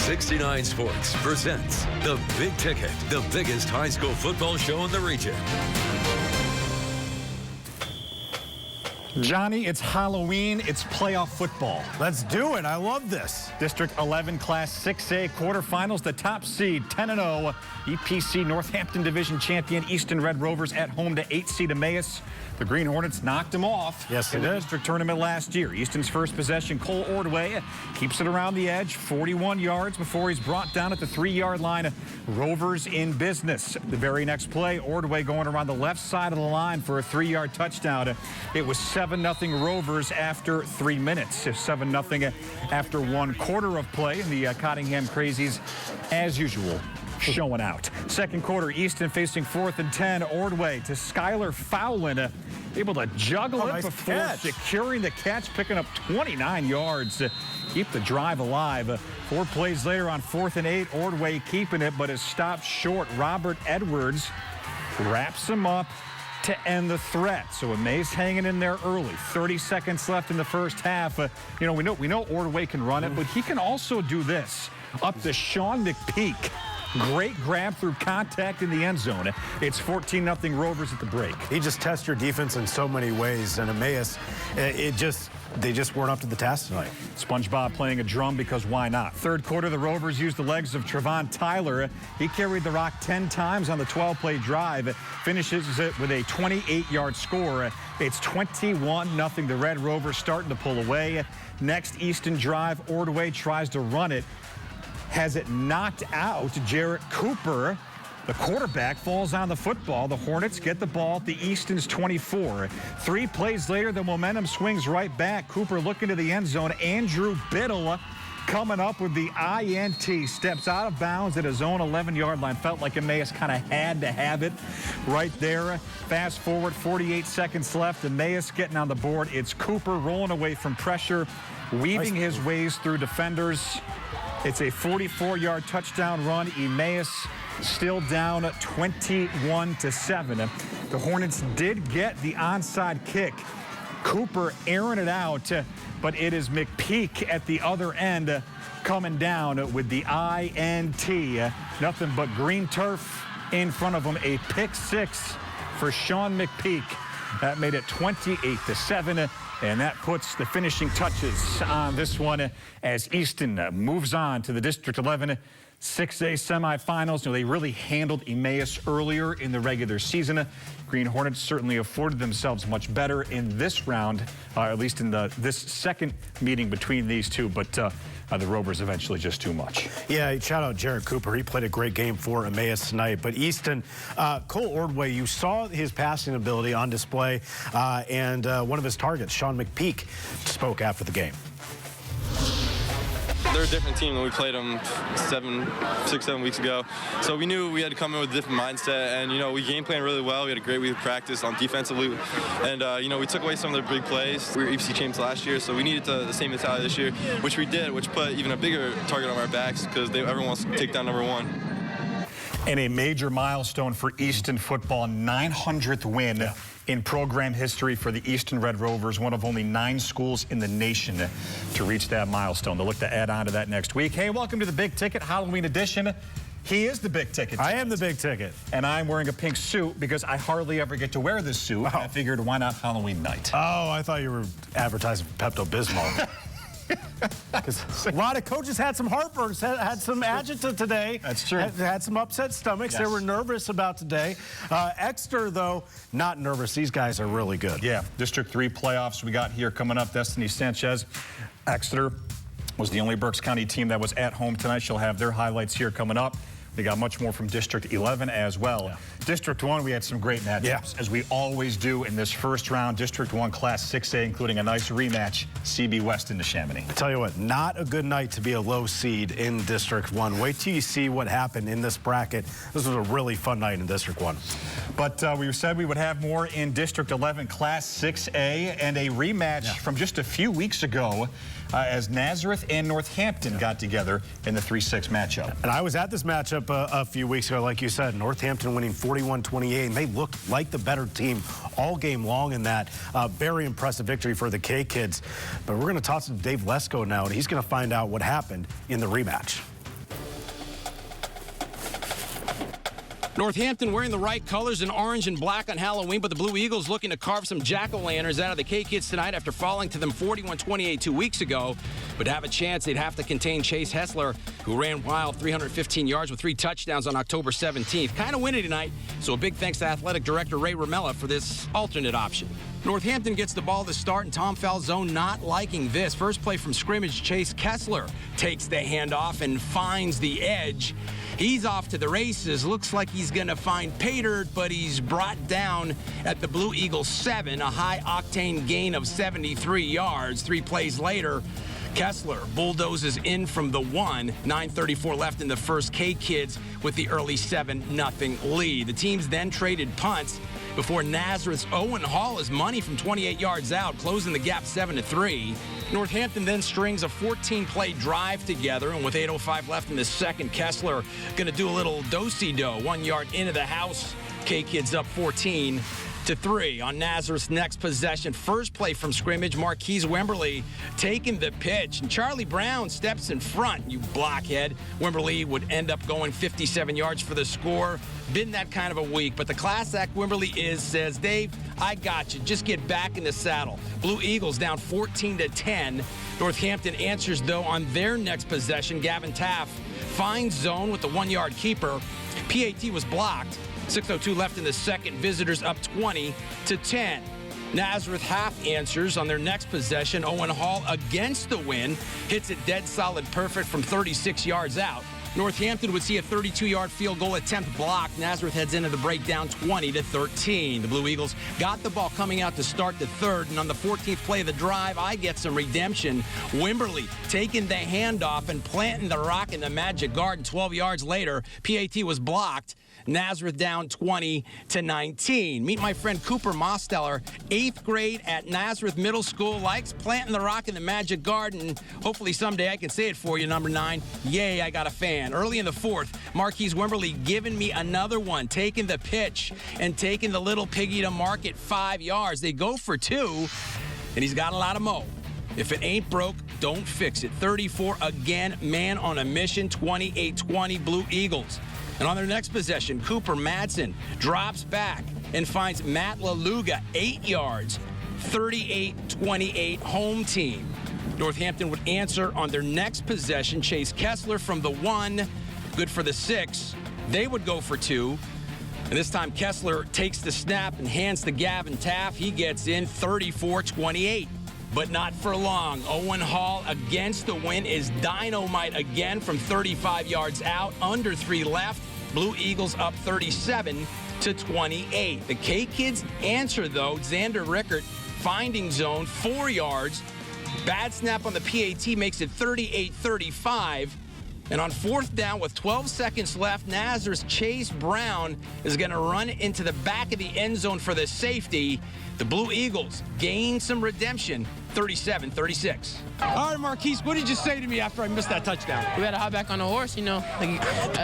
69 Sports presents The Big Ticket, the biggest high school football show in the region. Johnny, it's Halloween, it's playoff football. Let's do it. I love this. District 11 Class 6A quarterfinals, the top seed 10-0 EPC Northampton Division champion Easton Red Rovers at home to 8 seed Emmaus. The Green Hornets knocked them off in the district tournament last year. Easton's first possession, Cole Ordway keeps it around the edge, 41 yards before he's brought down at the 3-yard line. Rovers in business. The very next play, Ordway going around the left side of the line for a 3-yard touchdown. It was 7-0 Rovers after 3 minutes. 7-0 after 1 quarter of play. And the Cottingham Crazies, as usual, showing out. Second quarter, Easton facing 4th and 10. Ordway to Skylar Fowlin, able to juggle it before securing the catch, picking up 29 yards to keep the drive alive. 4 plays later on 4th and 8, Ordway keeping it, but is stopped short. Robert Edwards wraps him up to end the threat. So Emmaus hanging in there early. 30 seconds left in the first half. We know Ordway can run it, but he can also do this. Up to Sean McPeak. Great grab through contact in the end zone. It's 14-0 Rovers at the break. He just tests your defense in so many ways, and Emmaus, they just weren't up to the task tonight. SpongeBob playing a drum because why not? Third quarter, the Rovers used the legs of Trevon Tyler. He carried the rock 10 times on the 12-play drive. Finishes it with a 28-yard score. It's 21-0. The Red Rovers starting to pull away. Next Easton drive, Ordway tries to run it. Has it knocked out. Jarrett Cooper, the quarterback, falls on the football. The Hornets get the ball at the Easton's 24. 3 plays later, the momentum swings right back. Cooper looking to the end zone. Andrew Biddle coming up with the INT. Steps out of bounds at his own 11-yard line. Felt like Emmaus kind of had to have it right there. Fast forward, 48 seconds left. Emmaus getting on the board. It's Cooper rolling away from pressure, weaving his ways through defenders. It's a 44-yard touchdown run. Emmaus still down 21-7. The Hornets did get the onside kick. Cooper airing it out, but it is McPeak at the other end coming down with the INT. Nothing but green turf in front of him. A pick 6 for Sean McPeak. That made it 28-7. And that puts the finishing touches on this one as Easton moves on to the District 11 6A semifinals. They really handled Emmaus earlier in the regular season. Green Hornets certainly afforded themselves much better in this round, at least in this second meeting between these two. But the Rovers eventually just too much. Yeah, shout out Jarrett Cooper. He played a great game for Emmaus tonight. But Easton, Cole Ordway, you saw his passing ability on display, and one of his targets, Sean McPeak, spoke after the game. They're a different team than we played them 6, 7 weeks ago. So we knew we had to come in with a different mindset, and, we game planned really well. We had a great week of practice on defensively, and, we took away some of their big plays. We were EPC champs last year, so we needed the same mentality this year, which we did, which put even a bigger target on our backs because everyone wants to take down number 1. And a major milestone for Easton football, 900th win in program history for the Easton Red Rovers, one of only 9 schools in the nation to reach that milestone. They'll look to add on to that next week. Hey, welcome to the Big Ticket Halloween edition. He is the Big Ticket. I am the Big Ticket. And I'm wearing a pink suit because I hardly ever get to wear this suit. I figured, why not Halloween night? Oh, I thought you were advertising Pepto-Bismol. Because a lot of coaches had some heartburn, had some agita today. That's true. Had some upset stomachs. Yes. They were nervous about today. Exeter, though, not nervous. These guys are really good. Yeah, District 3 playoffs we got here coming up. Destiny Sanchez, Exeter was the only Berks County team that was at home tonight. She'll have their highlights here coming up. We got much more from District 11 as well. Yeah. District 1, we had some great matchups, as we always do in this first round. District 1 Class 6A, including a nice rematch, CB West in Neshaminy. I tell you what, not a good night to be a low seed in District 1. Wait till you see what happened in this bracket. This was a really fun night in District 1. But we said we would have more in District 11 Class 6A, and a rematch from just a few weeks ago as Nazareth and Northampton got together in the 3-6 matchup. And I was at this matchup a few weeks ago, like you said. Northampton winning 41-28, and they looked like the better team all game long in that. Very impressive victory for the K-Kids. But we're going to toss it to Dave Lesko now, and he's going to find out what happened in the rematch. Northampton wearing the right colors in orange and black on Halloween, but the Blue Eagles looking to carve some jack-o'-lanterns out of the K-Kids tonight after falling to them 41-28 2 weeks ago. But to have a chance, they'd have to contain Chase Hessler, who ran wild 315 yards with 3 touchdowns on October 17th. Kind of windy tonight, so a big thanks to Athletic Director Ray Ramella for this alternate option. Northampton gets the ball to start, and Tom Falzone not liking this. First play from scrimmage, Chase Kessler takes the handoff and finds the edge. He's off to the races. Looks like he's going to find Pater, but he's brought down at the Blue Eagles 7, a high-octane gain of 73 yards. 3 plays later, Kessler bulldozes in from the 1. 9:34 left in the first. K-Kids with the early 7-0 lead. The teams then traded punts before Nazareth's Owen Hall is money from 28 yards out, closing the gap 7-3. Northampton then strings a 14-play drive together, and with 8:05 left in the second, Kessler going to do a little do-si-do. 1 yard into the house, K-Kids up 14-3 on Nazareth's next possession. First play from scrimmage, Marquise Wimberly taking the pitch, and Charlie Brown steps in front. You blockhead. Wimberly would end up going 57 yards for the score. Been that kind of a week, but the class act Wimberly says, Dave, I got you. Just get back in the saddle. Blue Eagles down 14-10. Northampton answers, though, on their next possession. Gavin Taff finds zone with the 1-yard keeper. PAT was blocked. 6:02 left in the second. Visitors up 20-10. Nazareth half answers on their next possession. Owen Hall against the win. Hits it dead solid perfect from 36 yards out. Northampton would see a 32-yard field goal attempt blocked. Nazareth heads into the break down 20-13. The Blue Eagles got the ball coming out to start the third, and on the 14th play of the drive, I get some redemption. Wimberly taking the handoff and planting the rock in the Magic Garden. 12 yards later, PAT was blocked. Nazareth down 20-19. Meet my friend Cooper Mosteller, 8th grade at Nazareth Middle School, likes planting the rock in the Magic Garden. Hopefully someday I can say it for you, number 9. Yay, I got a fan. Early in the fourth, Marquise Wimberly giving me another one, taking the pitch and taking the little piggy to market 5 yards. They go for 2, and he's got a lot of mo. If it ain't broke, don't fix it. 34 again, man on a mission, 28-20 Blue Eagles. And on their next possession, Cooper Madsen drops back and finds Matt LaLuga 8 yards, 38-28 home team. Northampton would answer on their next possession. Chase Kessler from the 1, good for the 6. They would go for 2. And this time Kessler takes the snap and hands to Gavin Taff. He gets in 34-28. But not for long. Owen Hall against the win is dynamite again from 35 yards out, under 3 left. Blue Eagles up 37-28. The K-Kids answer, though. Xander Rickert finding zone, 4 yards. Bad snap on the PAT makes it 38-35. And on 4th down with 12 seconds left, Nazareth's Chase Brown is going to run into the back of the end zone for the safety. The Blue Eagles gain some redemption, 37-36. All right, Marquise, what did you say to me after I missed that touchdown? We got to hop back on the horse, you know.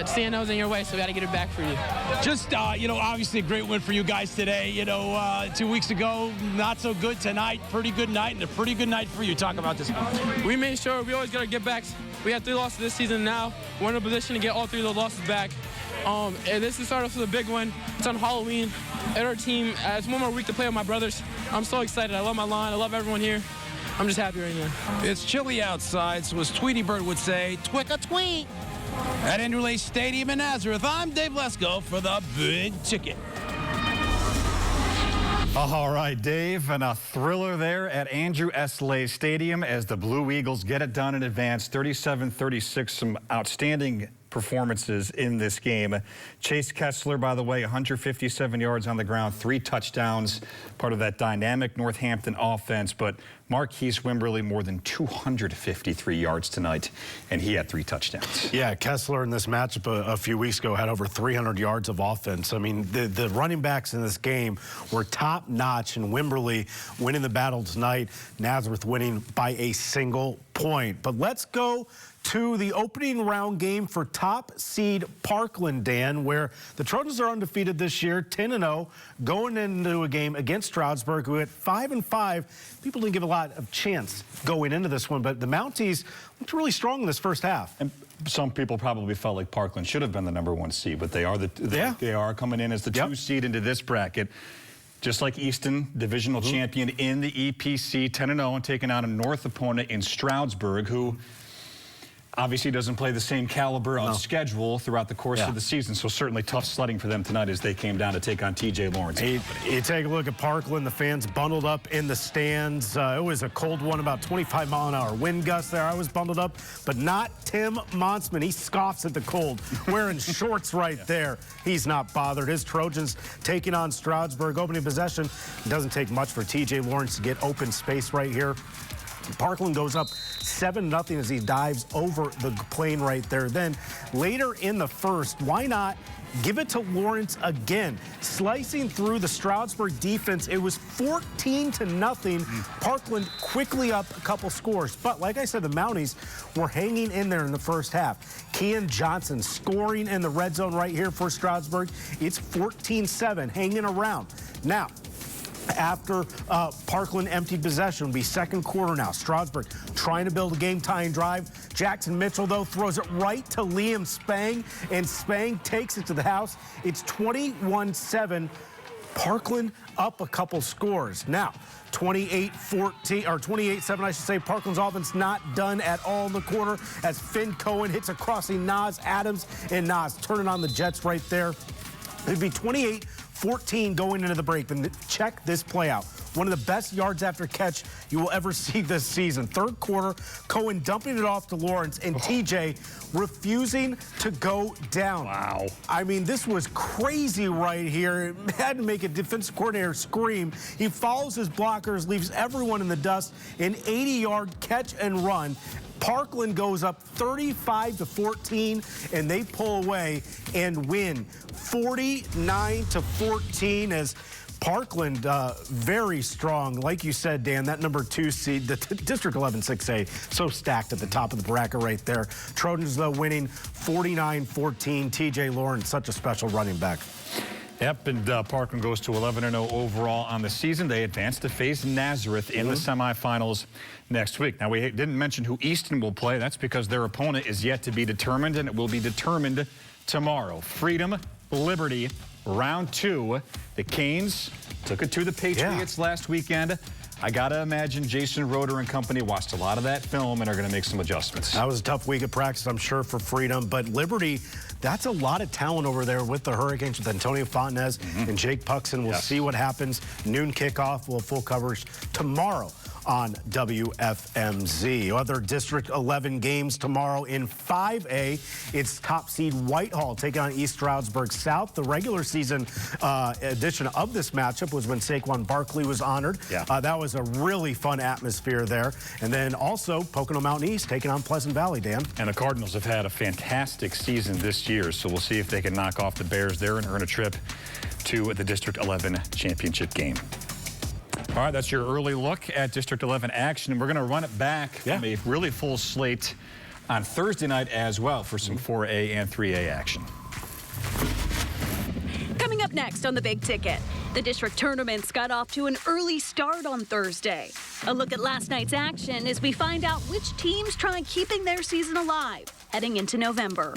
Seeing those in your way, so we got to get it back for you. Just, obviously a great win for you guys today. 2 weeks ago, not so good tonight. Pretty good night, and a pretty good night for you. Talk about this one. We made sure we always got to get back. We had 3 losses this season now. We're in a position to get all 3 of those losses back. And this is start off with a big one. It's on Halloween. And our team, it's one more week to play with my brothers. I'm so excited. I love my line. I love everyone here. I'm just happy right now. It's chilly outside, so as Tweety Bird would say, twick a tweet. At Andrew Lay Stadium in Nazareth, I'm Dave Lesko for the Big Ticket. All right, Dave, and a thriller there at Andrew S. Lay Stadium as the Blue Eagles get it done in advance, 37-36, some outstanding performances in this game. Chase Kessler, by the way, 157 yards on the ground, 3 touchdowns, part of that dynamic Northampton offense, but Marquise Wimberly more than 253 yards tonight, and he had 3 touchdowns. Yeah, Kessler in this matchup a few weeks ago had over 300 yards of offense. I mean, the running backs in this game were top-notch, and Wimberly winning the battle tonight, Nazareth winning by a single point. But let's go to the opening round game for top seed Parkland, Dan, where the Trojans are undefeated this year, 10-0, going into a game against Stroudsburg, who at 5-5. People didn't give a lot of chance going into this one, but the Mounties looked really strong in this first half. And some people probably felt like Parkland should have been the #1 seed, but they are they are coming in as the 2 seed into this bracket. Just like Easton, divisional champion in the EPC, 10-0, and taking on a North opponent in Stroudsburg, who obviously doesn't play the same caliber of schedule throughout the course of the season, so certainly tough sledding for them tonight as they came down to take on TJ Lawrence. You take a look at Parkland, the fans bundled up in the stands. It was a cold one, about 25-mile-an-hour wind gusts there. I was bundled up, but not Tim Monsman. He scoffs at the cold, wearing shorts right there. He's not bothered. His Trojans taking on Stroudsburg, opening possession. It doesn't take much for TJ Lawrence to get open space right here. Parkland goes up 7-0 as he dives over the plane right there. Then later in the first, why not give it to Lawrence again? Slicing through the Stroudsburg defense, it was 14-0. Parkland quickly up a couple scores. But like I said, the Mounties were hanging in there in the first half. Kian Johnson scoring in the red zone right here for Stroudsburg. It's 14-7, hanging around. Now, after Parkland emptied possession, will be second quarter now. Stroudsburg trying to build a game-tying drive. Jackson Mitchell, though, throws it right to Liam Spang, and Spang takes it to the house. It's 21-7. Parkland up a couple scores. Now, 28-14, or 28-7, I should say. Parkland's offense not done at all in the quarter as Finn Cohen hits a crossing Nas Adams, and Nas turning on the Jets right there. It'd be 28-14 going into the break. And check this play out. One of the best yards after catch you will ever see this season. Third quarter, Cohen dumping it off to Lawrence, and TJ refusing to go down. Wow. I mean, this was crazy right here. It had to make a defensive coordinator scream. He follows his blockers, leaves everyone in the dust. An 80-yard catch and run. Parkland goes up 35-14, and they pull away and win 49-14 as Parkland very strong. Like you said, Dan, that #2 seed, the District 11 6A, so stacked at the top of the bracket right there. Trojans, though, winning 49-14. TJ Lawrence, such a special running back. Yep, and Parkland goes to 11-0 overall on the season. They advance to face Nazareth in the semifinals next week. Now, we didn't mention who Easton will play. That's because their opponent is yet to be determined, and it will be determined tomorrow. Freedom, Liberty, round 2. The Canes took it to the Patriots last weekend. I got to imagine Jason Roeder and company watched a lot of that film and are going to make some adjustments. That was a tough week of practice, I'm sure, for Freedom. But Liberty, that's a lot of talent over there with the Hurricanes, with Antonio Fontenez and Jake Puxon. We'll see what happens. Noon kickoff. We'll have full coverage tomorrow on WFMZ. Other District 11 games tomorrow in 5A. It's top seed Whitehall taking on East Stroudsburg South. The regular season edition of this matchup was when Saquon Barkley was honored. That was a really fun atmosphere there. And then also Pocono Mountain East taking on Pleasant Valley, Dan. And the Cardinals have had a fantastic season this year, so we'll see if they can knock off the Bears there and earn a trip to the District 11 championship game. All right, that's your early look at District 11 action. And we're going to run it back from a really full slate on Thursday night as well for some 4A and 3A action. Coming up next on the Big Ticket, the district tournaments got off to an early start on Thursday. A look at last night's action as we find out which teams try keeping their season alive heading into November.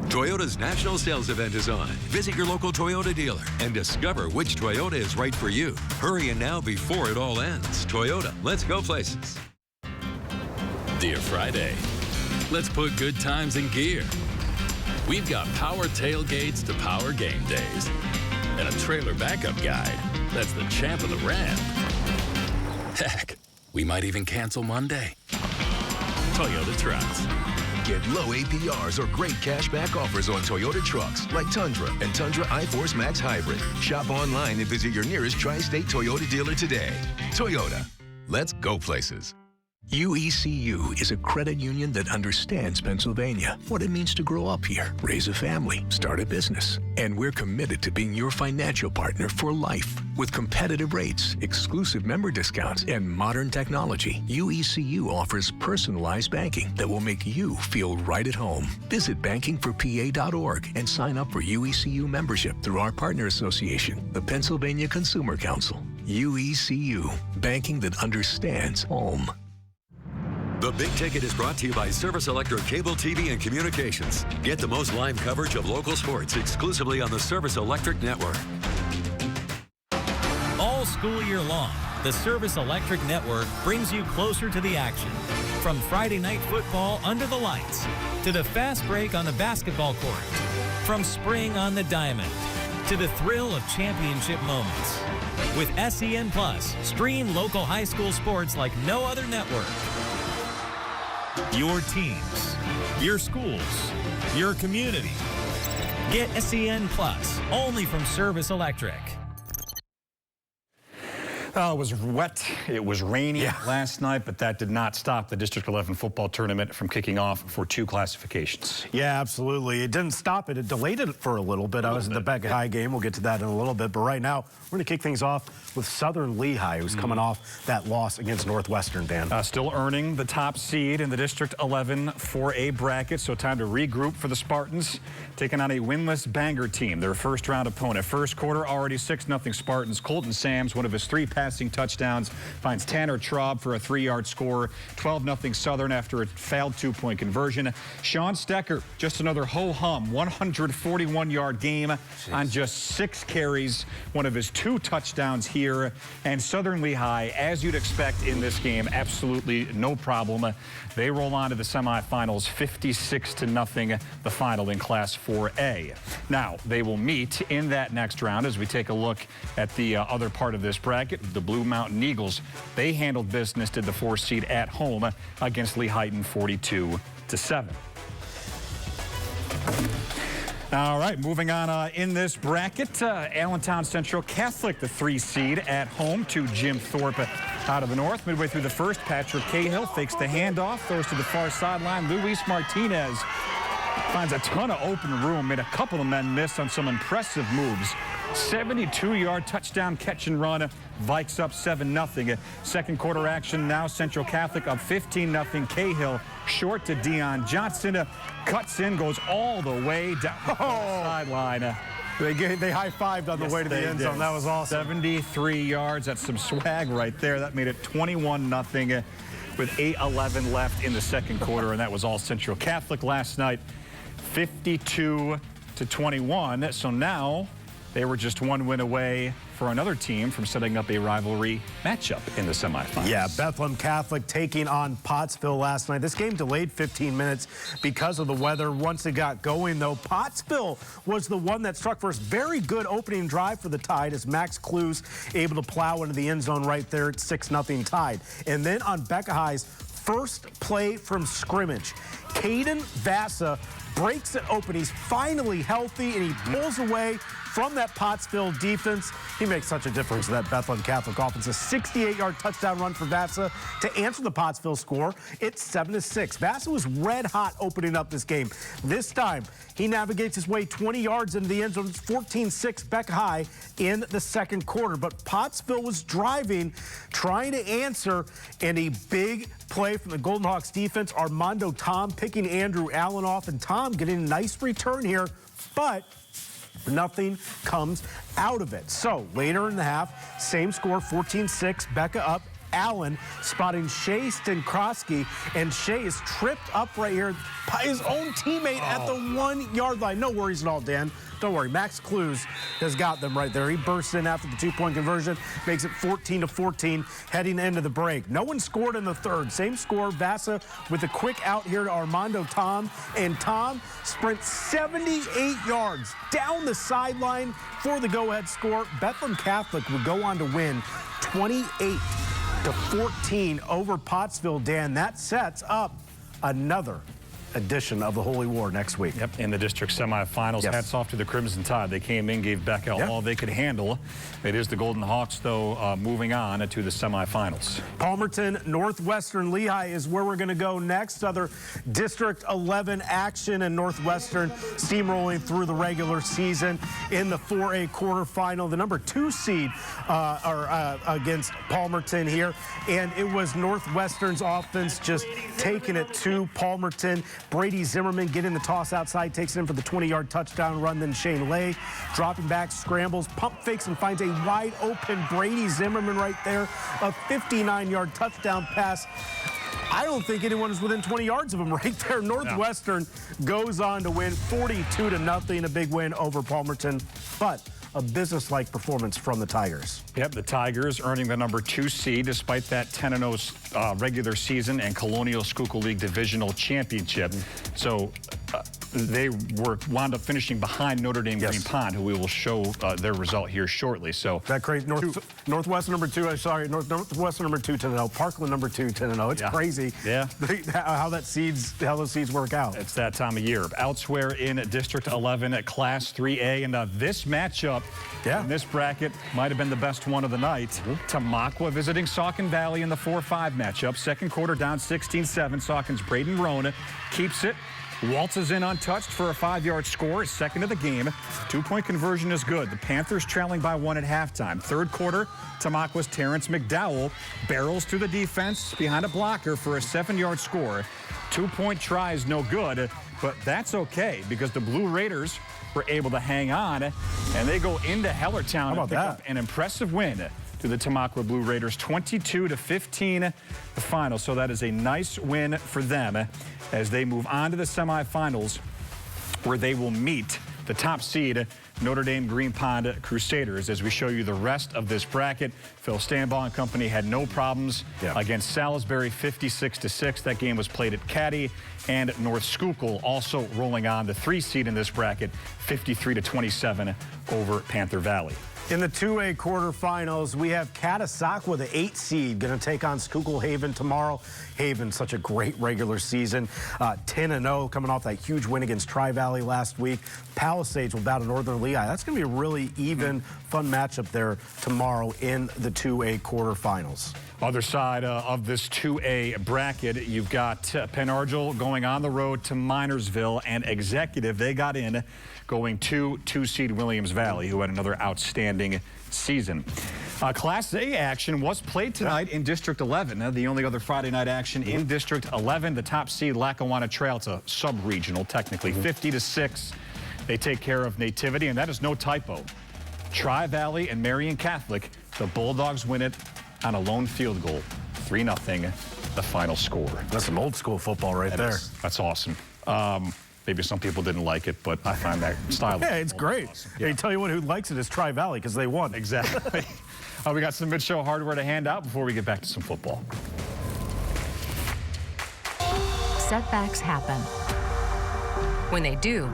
Toyota's national sales event is on. Visit your local Toyota dealer and discover which Toyota is right for you. Hurry in now before it all ends. Toyota, let's go places. Dear Friday, let's put good times in gear. We've got power tailgates to power game days and a trailer backup guide that's the champ of the ramp. Heck, we might even cancel Monday. Toyota trucks. Get low APRs or great cashback offers on Toyota trucks like Tundra and Tundra iForce Max Hybrid. Shop online and visit your nearest tri-state Toyota dealer today. Toyota, let's go places. UECU is a credit union that understands Pennsylvania, what it means to grow up here, raise a family, start a business. And we're committed to being your financial partner for life. With competitive rates, exclusive member discounts, and modern technology, UECU offers personalized banking that will make you feel right at home. Visit bankingforpa.org and sign up for UECU membership through our partner association, the Pennsylvania Consumer Council. UECU, banking that understands home. The Big Ticket is brought to you by Service Electric Cable TV and Communications. Get the most live coverage of local sports exclusively on the Service Electric Network. All school year long, the Service Electric Network brings you closer to the action. From Friday night football under the lights to the fast break on the basketball court. From spring on the diamond to the thrill of championship moments. With SEN Plus, stream local high school sports like no other network. Your teams, your schools, your community. Get SEN Plus, only from Service Electric. It was wet, it was rainy last night, but that did not stop the District 11 football tournament from kicking off for 2 classifications. Yeah, absolutely. It didn't stop it. It delayed it for a little bit. I was at the Becca High game. We'll get to that in a little bit. But right now, we're going to kick things off with Southern Lehigh, who's coming off that loss against Northwestern, Dan. Still earning the top seed in the District 11 4A bracket, so time to regroup for the Spartans, taking on a winless Bangor team, their first round opponent. First quarter, already 6-0 Spartans. Colton Sams, one of his 3 passing touchdowns, finds Tanner Traub for a 3-yard score. 12-0 Southern after a failed 2-point conversion. Sean Stecker, just another ho-hum 141-yard game on just 6 carries, one of his 2 touchdowns here. And Southern Lehigh, as you'd expect in this game, absolutely no problem. They roll on to the semifinals, 56-0, the final in Class 4A. Now, they will meet in that next round as we take a look at the other part of this bracket. The Blue Mountain Eagles, they handled business, did the 4 seed at home against Lehighton 42-7. All right, moving on in this bracket, Allentown Central Catholic, the 3 seed at home to Jim Thorpe out of the north. Midway through the first, Patrick Cahill fakes the handoff, throws to the far sideline. Luis Martinez finds a ton of open room, made a couple of men miss on some impressive moves. 72-yard touchdown catch and run. Vikes up 7-0. Second quarter action now. Central Catholic up 15-0. Cahill short to Deion Johnson. Cuts in, goes all the way down the sideline. They high-fived on the way to the end zone. That was awesome. 73 yards. That's some swag right there. That made it 21-0 with 8:11 left in the second quarter, and that was all Central Catholic last night. 52-21. So now they were just 1 win away for another team from setting up a rivalry matchup in the semifinals. Yeah, Bethlehem Catholic taking on Pottsville last night. This game delayed 15 minutes because of the weather. Once it got going, though, Pottsville was the one that struck first. Very good opening drive for the Tide as Max Clues able to plow into the end zone right there at 6-0 Tide. And then on Becca High's first play from scrimmage, Caden Vassa breaks it open. He's finally healthy, and he pulls away from that Pottsville defense. He makes such a difference in that Bethlehem Catholic offense. A 68-yard touchdown run for Vassa to answer the Pottsville score. It's 7-6. Vassa was red hot opening up this game. This time, he navigates his way 20 yards into the end zone. It's 14-6 Becca High in the second quarter. But Pottsville was driving, trying to answer, and a big play from the Golden Hawks defense. Armando Tom picking Andrew Allen off, and Tom getting a nice return here, but nothing comes out of it. So later in the half, same score, 14-6, Becca up. Allen spotting Shea Stankrosky, and Shea is tripped up right here by his own teammate at the 1-yard line. No worries at all, Dan. Don't worry. Max Clues has got them right there. He bursts in after the 2-point conversion, makes it 14-14, heading into the break. No one scored in the third. Same score. Vassa with a quick out here to Armando Tom, and Tom sprints 78 yards down the sideline for the go-ahead score. Bethlehem Catholic would go on to win 28-14 over Pottsville, Dan. That sets up another edition of the Holy War next week. Yep, in the district semifinals. Yes. Hats off to the Crimson Tide. They came in, gave Beck all they could handle. It is the Golden Hawks, though, moving on to the semifinals. Palmerton, Northwestern Lehigh is where we're going to go next. Other District 11 action, and Northwestern steamrolling through the regular season in the 4A quarterfinal. The number 2 seed against Palmerton here, and it was Northwestern's offense just taking it to Palmerton. Brady Zimmerman getting the toss outside, takes it in for the 20-yard touchdown run. Then Shane Lay dropping back, scrambles, pump fakes, and finds a wide open Brady Zimmerman right there. A 59-yard touchdown pass. I don't think anyone is within 20 yards of him right there. Northwestern goes on to win 42-0, a big win over Palmerton, but a business-like performance from the Tigers. Yep, the Tigers earning the number 2 seed despite that 10-0 regular season and Colonial Schuylkill League Divisional Championship. So they wound up finishing behind Notre Dame Green Pond, who we will show their result here shortly. So that crazy. Northwestern number 2. Northwestern number 2 10-0. Parkland number 2 10-0. It's crazy. Yeah. How those seeds work out. It's that time of year. Elsewhere in District 11 at Class 3A, and this matchup in this bracket might have been the best one of the night. Tamaqua visiting Saucon Valley in the 4-5 matchup. Second quarter down 16-7. Saucon's Braden Rohn keeps it. Waltzes in untouched for a 5-yard score, second of the game. 2-point conversion is good. The Panthers trailing by 1 at halftime. Third quarter, Tamaqua's Terrence McDowell barrels through the defense behind a blocker for a 7-yard score. 2-point try is no good, but that's okay because the Blue Raiders were able to hang on, and they go into Hellertown and pick up an impressive win to the Tamaqua Blue Raiders, 22-15 the final. So that is a nice win for them as they move on to the semifinals, where they will meet the top seed Notre Dame Green Pond Crusaders. As we show you the rest of this bracket, Phil Stanbaugh and company had no problems against Salisbury, 56-6. That game was played at Caddy, and North Schuylkill also rolling on the 3 seed in this bracket, 53-27 over Panther Valley. In the 2A quarterfinals, we have Catasauqua, the 8 seed, going to take on Schuylkill Haven tomorrow. Haven, such a great regular season. 10-0, coming off that huge win against Tri-Valley last week. Palisades will battle Northern Lehigh. That's going to be a really even, fun matchup there tomorrow in the 2A quarterfinals. Other side of this 2A bracket, you've got Penridge going on the road to Minersville, and Executive, they got in going to 2-seed Williams Valley, who had another outstanding season. Class A action was played tonight in District 11. The only other Friday night action in District 11, the top seed Lackawanna Trail. It's a sub-regional, technically, 50-6. They take care of Nativity, and that is no typo. Tri-Valley and Marion Catholic, the Bulldogs win it on a lone field goal, 3-0, the final score. That's some old school football right there. That's awesome. Maybe some people didn't like it, but I find that style. Yeah, it's great. Awesome. Yeah. Tell you what, who likes it is Tri-Valley because they won. Exactly. We got some mid-show hardware to hand out before we get back to some football. Setbacks happen. When they do,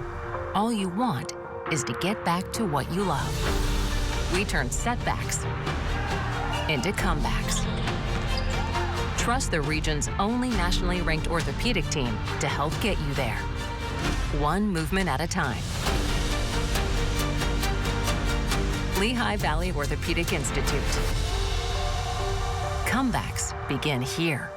all you want is to get back to what you love. We turn setbacks into comebacks. Trust the region's only nationally ranked orthopedic team to help get you there. One movement at a time. Lehigh Valley Orthopedic Institute. Comebacks begin here.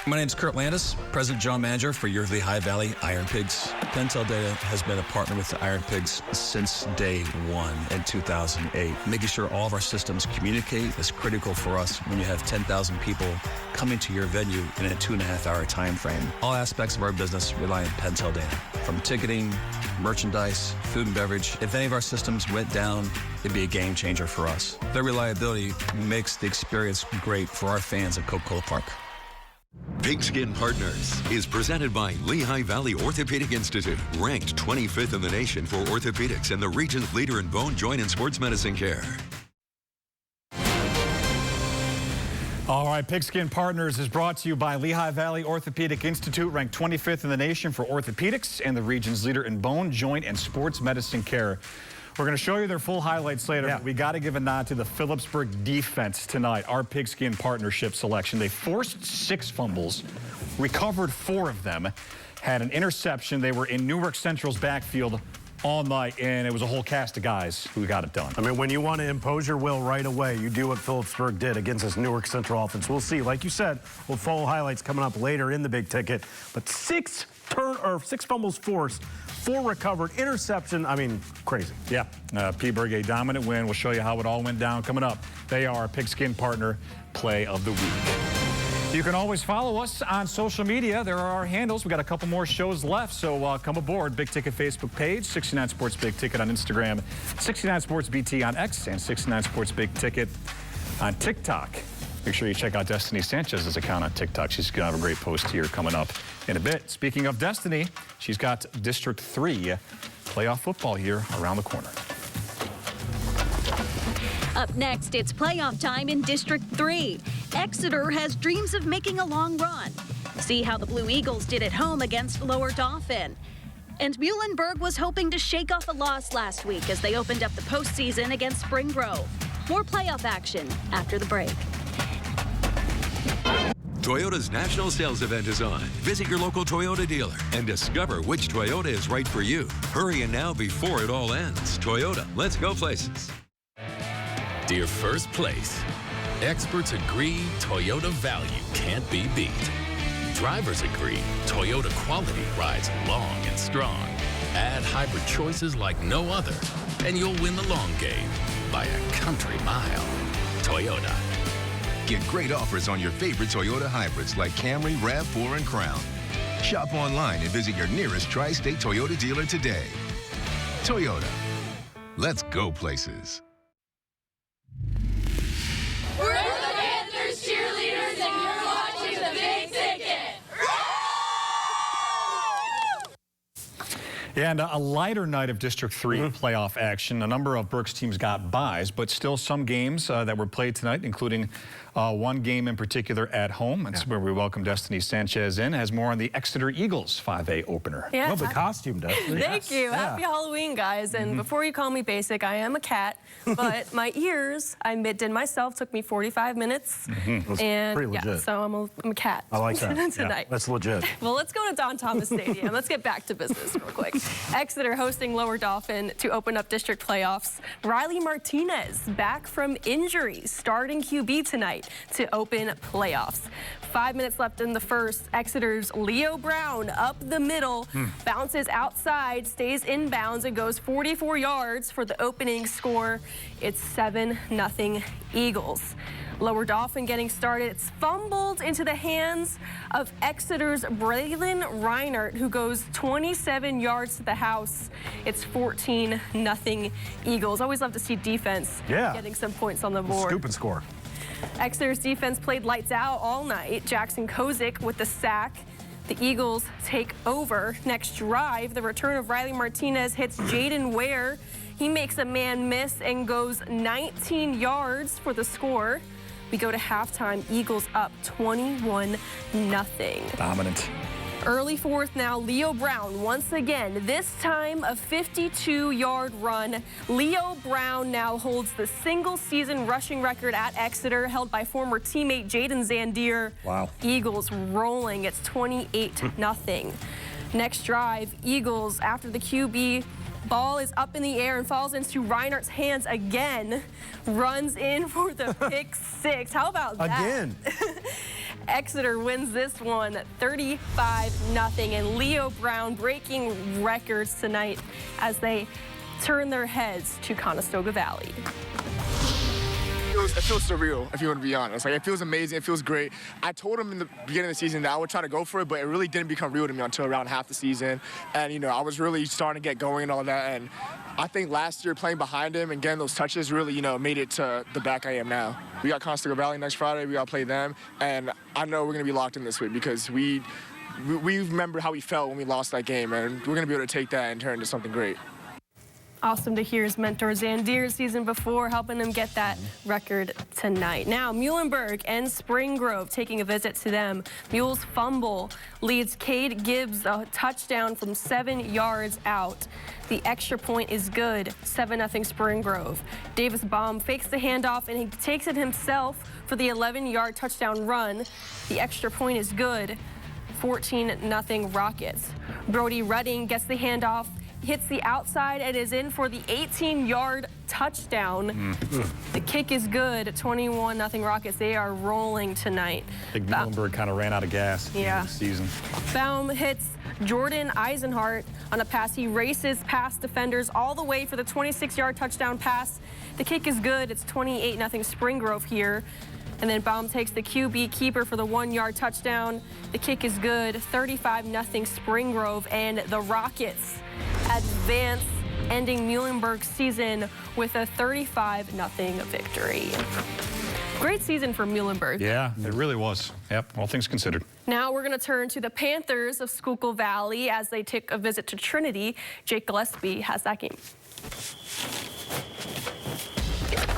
My name's Kurt Landis, President General Manager for your Lehigh Valley Iron Pigs. Penn Data has been a partner with the Iron Pigs since day one in 2008. Making sure all of our systems communicate is critical for us when you have 10,000 people coming to your venue in a 2.5-hour time frame. All aspects of our business rely on Penn Data, from ticketing, merchandise, food and beverage. If any of our systems went down, it'd be a game changer for us. Their reliability makes the experience great for our fans at Coca-Cola Park. Pigskin Partners is presented by Lehigh Valley Orthopedic Institute, ranked 25th in the nation for orthopedics and the region's leader in bone, joint, and sports medicine care. All right, Pigskin Partners is brought to you by Lehigh Valley Orthopedic Institute, ranked 25th in the nation for orthopedics and the region's leader in bone, joint, and sports medicine care. We're going to show you their full highlights later, but we got to give a nod to the Philipsburg defense tonight, our Pigskin Partnership selection. They forced 6 fumbles, recovered 4 of them, had an interception. They were in Newark Central's backfield all night, and it was a whole cast of guys who got it done. I mean, when you want to impose your will right away, you do what Philipsburg did against this Newark Central offense. We'll see. Like you said, we'll follow highlights coming up later in the big ticket. But 6 fumbles forced, 4 recovered, interception. I mean, crazy. Yeah, Pittsburgh, a dominant win. We'll show you how it all went down coming up. They are Pigskin Partner Play of the Week. You can always follow us on social media. There are our handles. We got a couple more shows left, so come aboard. Big Ticket Facebook page, 69 Sports Big Ticket on Instagram, 69 Sports BT on X, and 69 Sports Big Ticket on TikTok. Make sure you check out Destiny Sanchez's account on TikTok. She's going to have a great post here coming up in a bit. Speaking of Destiny, she's got District 3 playoff football here around the corner. Up next, it's playoff time in District 3. Exeter has dreams of making a long run. See how the Blue Eagles did at home against Lower Dauphin. And Muhlenberg was hoping to shake off a loss last week as they opened up the postseason against Spring Grove. More playoff action after the break. Toyota's national sales event is on. Visit your local Toyota dealer and discover which Toyota is right for you. Hurry in now before it all ends. Toyota, let's go places. Dear First Place, experts agree Toyota value can't be beat. Drivers agree Toyota quality rides long and strong. Add hybrid choices like no other, and you'll win the long game by a country mile. Toyota. Get great offers on your favorite Toyota hybrids like Camry, RAV4, and Crown. Shop online and visit your nearest Tri-State Toyota dealer today. Toyota. Let's go places. We're the Panthers cheerleaders, and you're watching the Big Ticket. And a lighter night of District 3 playoff action. A number of Berks teams got byes, but still some games that were played tonight, including one game in particular at home. That's where we welcome Destiny Sanchez in. Has more on the Exeter Eagles 5A opener. Yeah. Love the costume, Destiny. Thank you. Yeah. Happy Halloween, guys. And before you call me basic, I am a cat. But my ears, I did myself, took me 45 minutes. And pretty legit. Yeah, so I'm a cat. I like that. tonight. Yeah, that's legit. Well, let's go to Don Thomas Stadium. Let's get back to business real quick. Exeter hosting Lower Dauphin to open up district playoffs. Riley Martinez back from injury, starting QB tonight to open playoffs. 5 minutes left in the first. Exeter's Leo Brown up the middle, bounces outside, stays inbounds, and goes 44 yards for the opening score. It's 7-0 Eagles. Lower Dauphin getting started. It's fumbled into the hands of Exeter's Braylon Reinert, who goes 27 yards to the house. It's 14-0 Eagles. Always love to see defense getting some points on the board. Scoop and score. Exeter's defense played lights out all night. Jackson Kozik with the sack. The Eagles take over. Next drive, the return of Riley Martinez hits Jaden Ware. He makes a man miss and goes 19 yards for the score. We go to halftime. Eagles up 21-0. Dominant. Early fourth now, Leo Brown once again, this time a 52-yard run. Leo Brown now holds the single-season rushing record at Exeter, held by former teammate Jaden Zandier. Wow. Eagles rolling. It's 28-0. Next drive, Eagles after the QB. Ball is up in the air and falls into Reinert's hands again. Runs in for the pick six. How about that? Again. Exeter wins this one 35-0, and Leo Brown breaking records tonight as they turn their heads to Conestoga Valley. It feels surreal, if you want to be honest. Like, it feels amazing. It feels great. I told him in the beginning of the season that I would try to go for it, but it really didn't become real to me until around half the season. And, you know, I was really starting to get going and all that. And I think last year playing behind him and getting those touches really, you know, made it to the back I am now. We got Conestoga Valley next Friday. We got to play them. And I know we're going to be locked in this week because we remember how we felt when we lost that game. And we're going to be able to take that and turn it into something great. Awesome to hear his mentor Zandier season before, helping him get that record tonight. Now, Muhlenberg and Spring Grove taking a visit to them. Mule's fumble leads Cade Gibbs a touchdown from 7 yards out. The extra point is good, 7-0 Spring Grove. Davis Baum fakes the handoff and he takes it himself for the 11-yard touchdown run. The extra point is good. 14-0 Rockets. Brody Redding gets the handoff, hits the outside, and is in for the 18-yard touchdown. The kick is good. 21-0 Rockets. They are rolling tonight. I think Muhlenberg kind of ran out of gas at the end of the season. Baum hits Jordan Eisenhart on a pass. He races past defenders all the way for the 26-yard touchdown pass. The kick is good. It's 28-0 Spring Grove here. And then Baum takes the QB keeper for the 1-yard touchdown. The kick is good. 35-0 Spring Grove, and the Rockets advance, ending Muhlenberg's season with a 35-0 victory. Great season for Muhlenberg. Yeah, it really was. Yep, all things considered. Now we're going to turn to the Panthers of Schuylkill Valley as they take a visit to Trinity. Jake Gillespie has that game.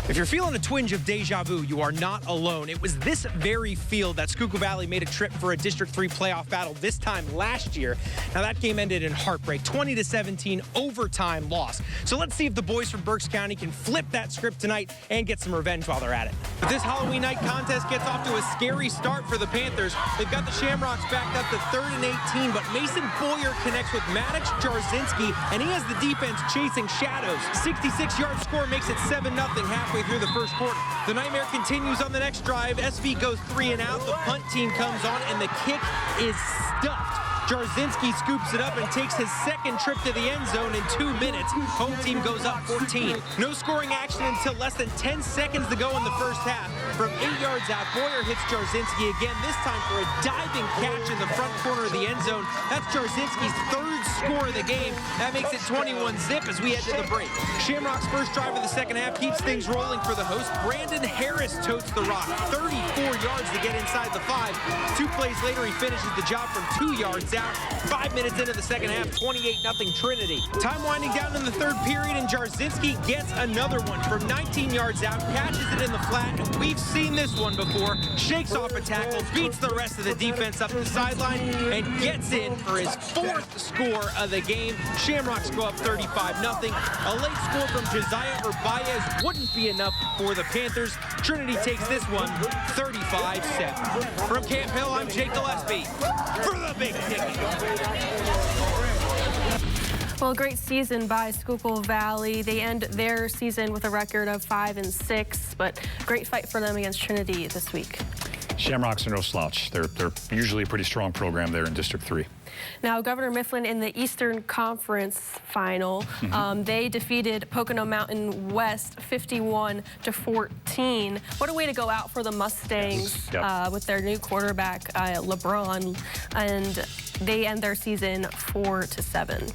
If you're feeling a twinge of deja vu, you are not alone. It was this very field that Schuylkill Valley made a trip for a District 3 playoff battle this time last year. Now that game ended in heartbreak, 20-17 overtime loss. So let's see if the boys from Berks County can flip that script tonight and get some revenge while they're at it. But this Halloween night contest gets off to a scary start for the Panthers. They've got the Shamrocks backed up to 3rd and 18, but Mason Boyer connects with Maddox Jarzinski, and he has the defense chasing shadows. 66-yard score makes it 7-0 halfway through the first quarter. The nightmare continues on the next drive. SV goes 3 and out. The punt team comes on, and the kick is stuffed. Jarzinski scoops it up and takes his second trip to the end zone in 2 minutes. Home team goes up 14. No scoring action until less than 10 seconds to go in the first half. From 8 yards out, Boyer hits Jarzinski again, this time for a diving catch in the front corner of the end zone. That's Jarzinski's 3rd score of the game. That makes it 21-0 as we head to the break. Shamrock's first drive of the second half keeps things rolling for the host. Brandon Harris totes the rock, 34 yards to get inside the 5. 2 plays later, he finishes the job from 2 yards out. 5 minutes into the second half, 28-0 Trinity. Time winding down in the 3rd period, and Jarzinski gets another one from 19 yards out, catches it in the flat, and we've seen this one before. Shakes off a tackle, beats the rest of the defense up the sideline, and gets in for his 4th score of the game. Shamrocks go up 35-0. A late score from Josiah Urbaez wouldn't be enough for the Panthers. Trinity takes this one 35-7. From Camp Hill, I'm Jake Gillespie for the Big Ticket. Well, great season by Schuylkill Valley. They end their season with a record of 5-6, but great fight for them against Trinity this week. Shamrocks are no slouch. They're usually a pretty strong program there in District 3. Now, Governor Mifflin in the Eastern Conference final, they defeated Pocono Mountain West 51-14. What a way to go out for the Mustangs with their new quarterback, LeBron, and they end their season 4-7.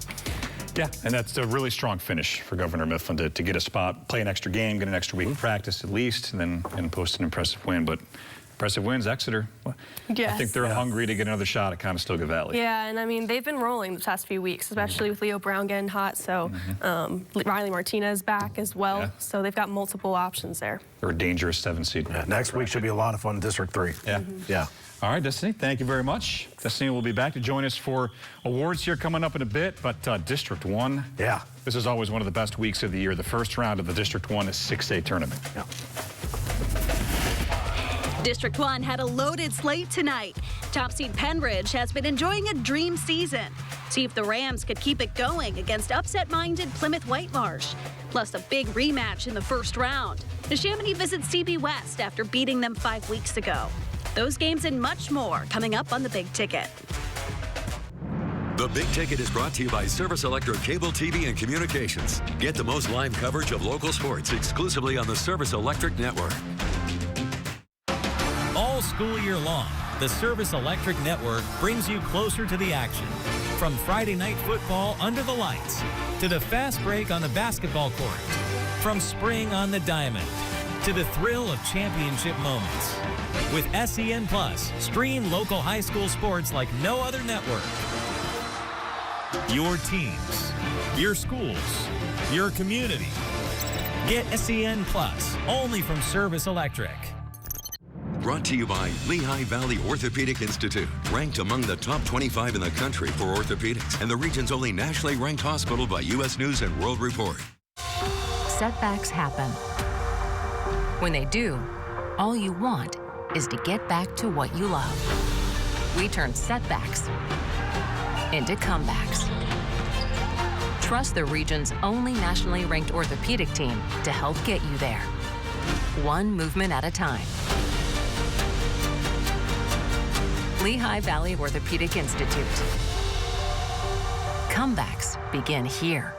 Yeah, and that's a really strong finish for Governor Mifflin to get a spot, play an extra game, get an extra week of practice at least, and then post an impressive win. But impressive wins, Exeter. Yes. I think they're hungry to get another shot at Conestoga Valley. Yeah, and I mean, they've been rolling the past few weeks, especially with Leo Brown getting hot. So Riley Martinez back as well. So they've got multiple options there. They're a dangerous 7 seed. Yeah, next week should be a lot of fun in District 3. Yeah. Yeah. All right, Destiny, thank you very much. Destiny will be back to join us for awards here coming up in a bit, but District 1. Yeah. This is always one of the best weeks of the year. The first round of the District 1 is 6A tournament. Yeah. District 1 had a loaded slate tonight. Top seed Penridge has been enjoying a dream season. See if the Rams could keep it going against upset-minded Plymouth Whitemarsh. Plus a big rematch in the first round. Neshaminy visits CB West after beating them 5 weeks ago. Those games and much more coming up on The Big Ticket. The Big Ticket is brought to you by Service Electric Cable TV and Communications. Get the most live coverage of local sports exclusively on the Service Electric Network. All school year long, the Service Electric Network brings you closer to the action. From Friday night football under the lights to the fast break on the basketball court. From spring on the diamond to the thrill of championship moments. With SEN Plus, stream local high school sports like no other network. Your teams, your schools, your community. Get SEN Plus only from Service Electric. Brought to you by Lehigh Valley Orthopedic Institute, ranked among the top 25 in the country for orthopedics and the region's only nationally ranked hospital by U.S. News and World Report. Setbacks happen. When they do, all you want is to get back to what you love. We turn setbacks into comebacks. Trust the region's only nationally ranked orthopedic team to help get you there, one movement at a time. Lehigh Valley Orthopedic Institute. Comebacks begin here.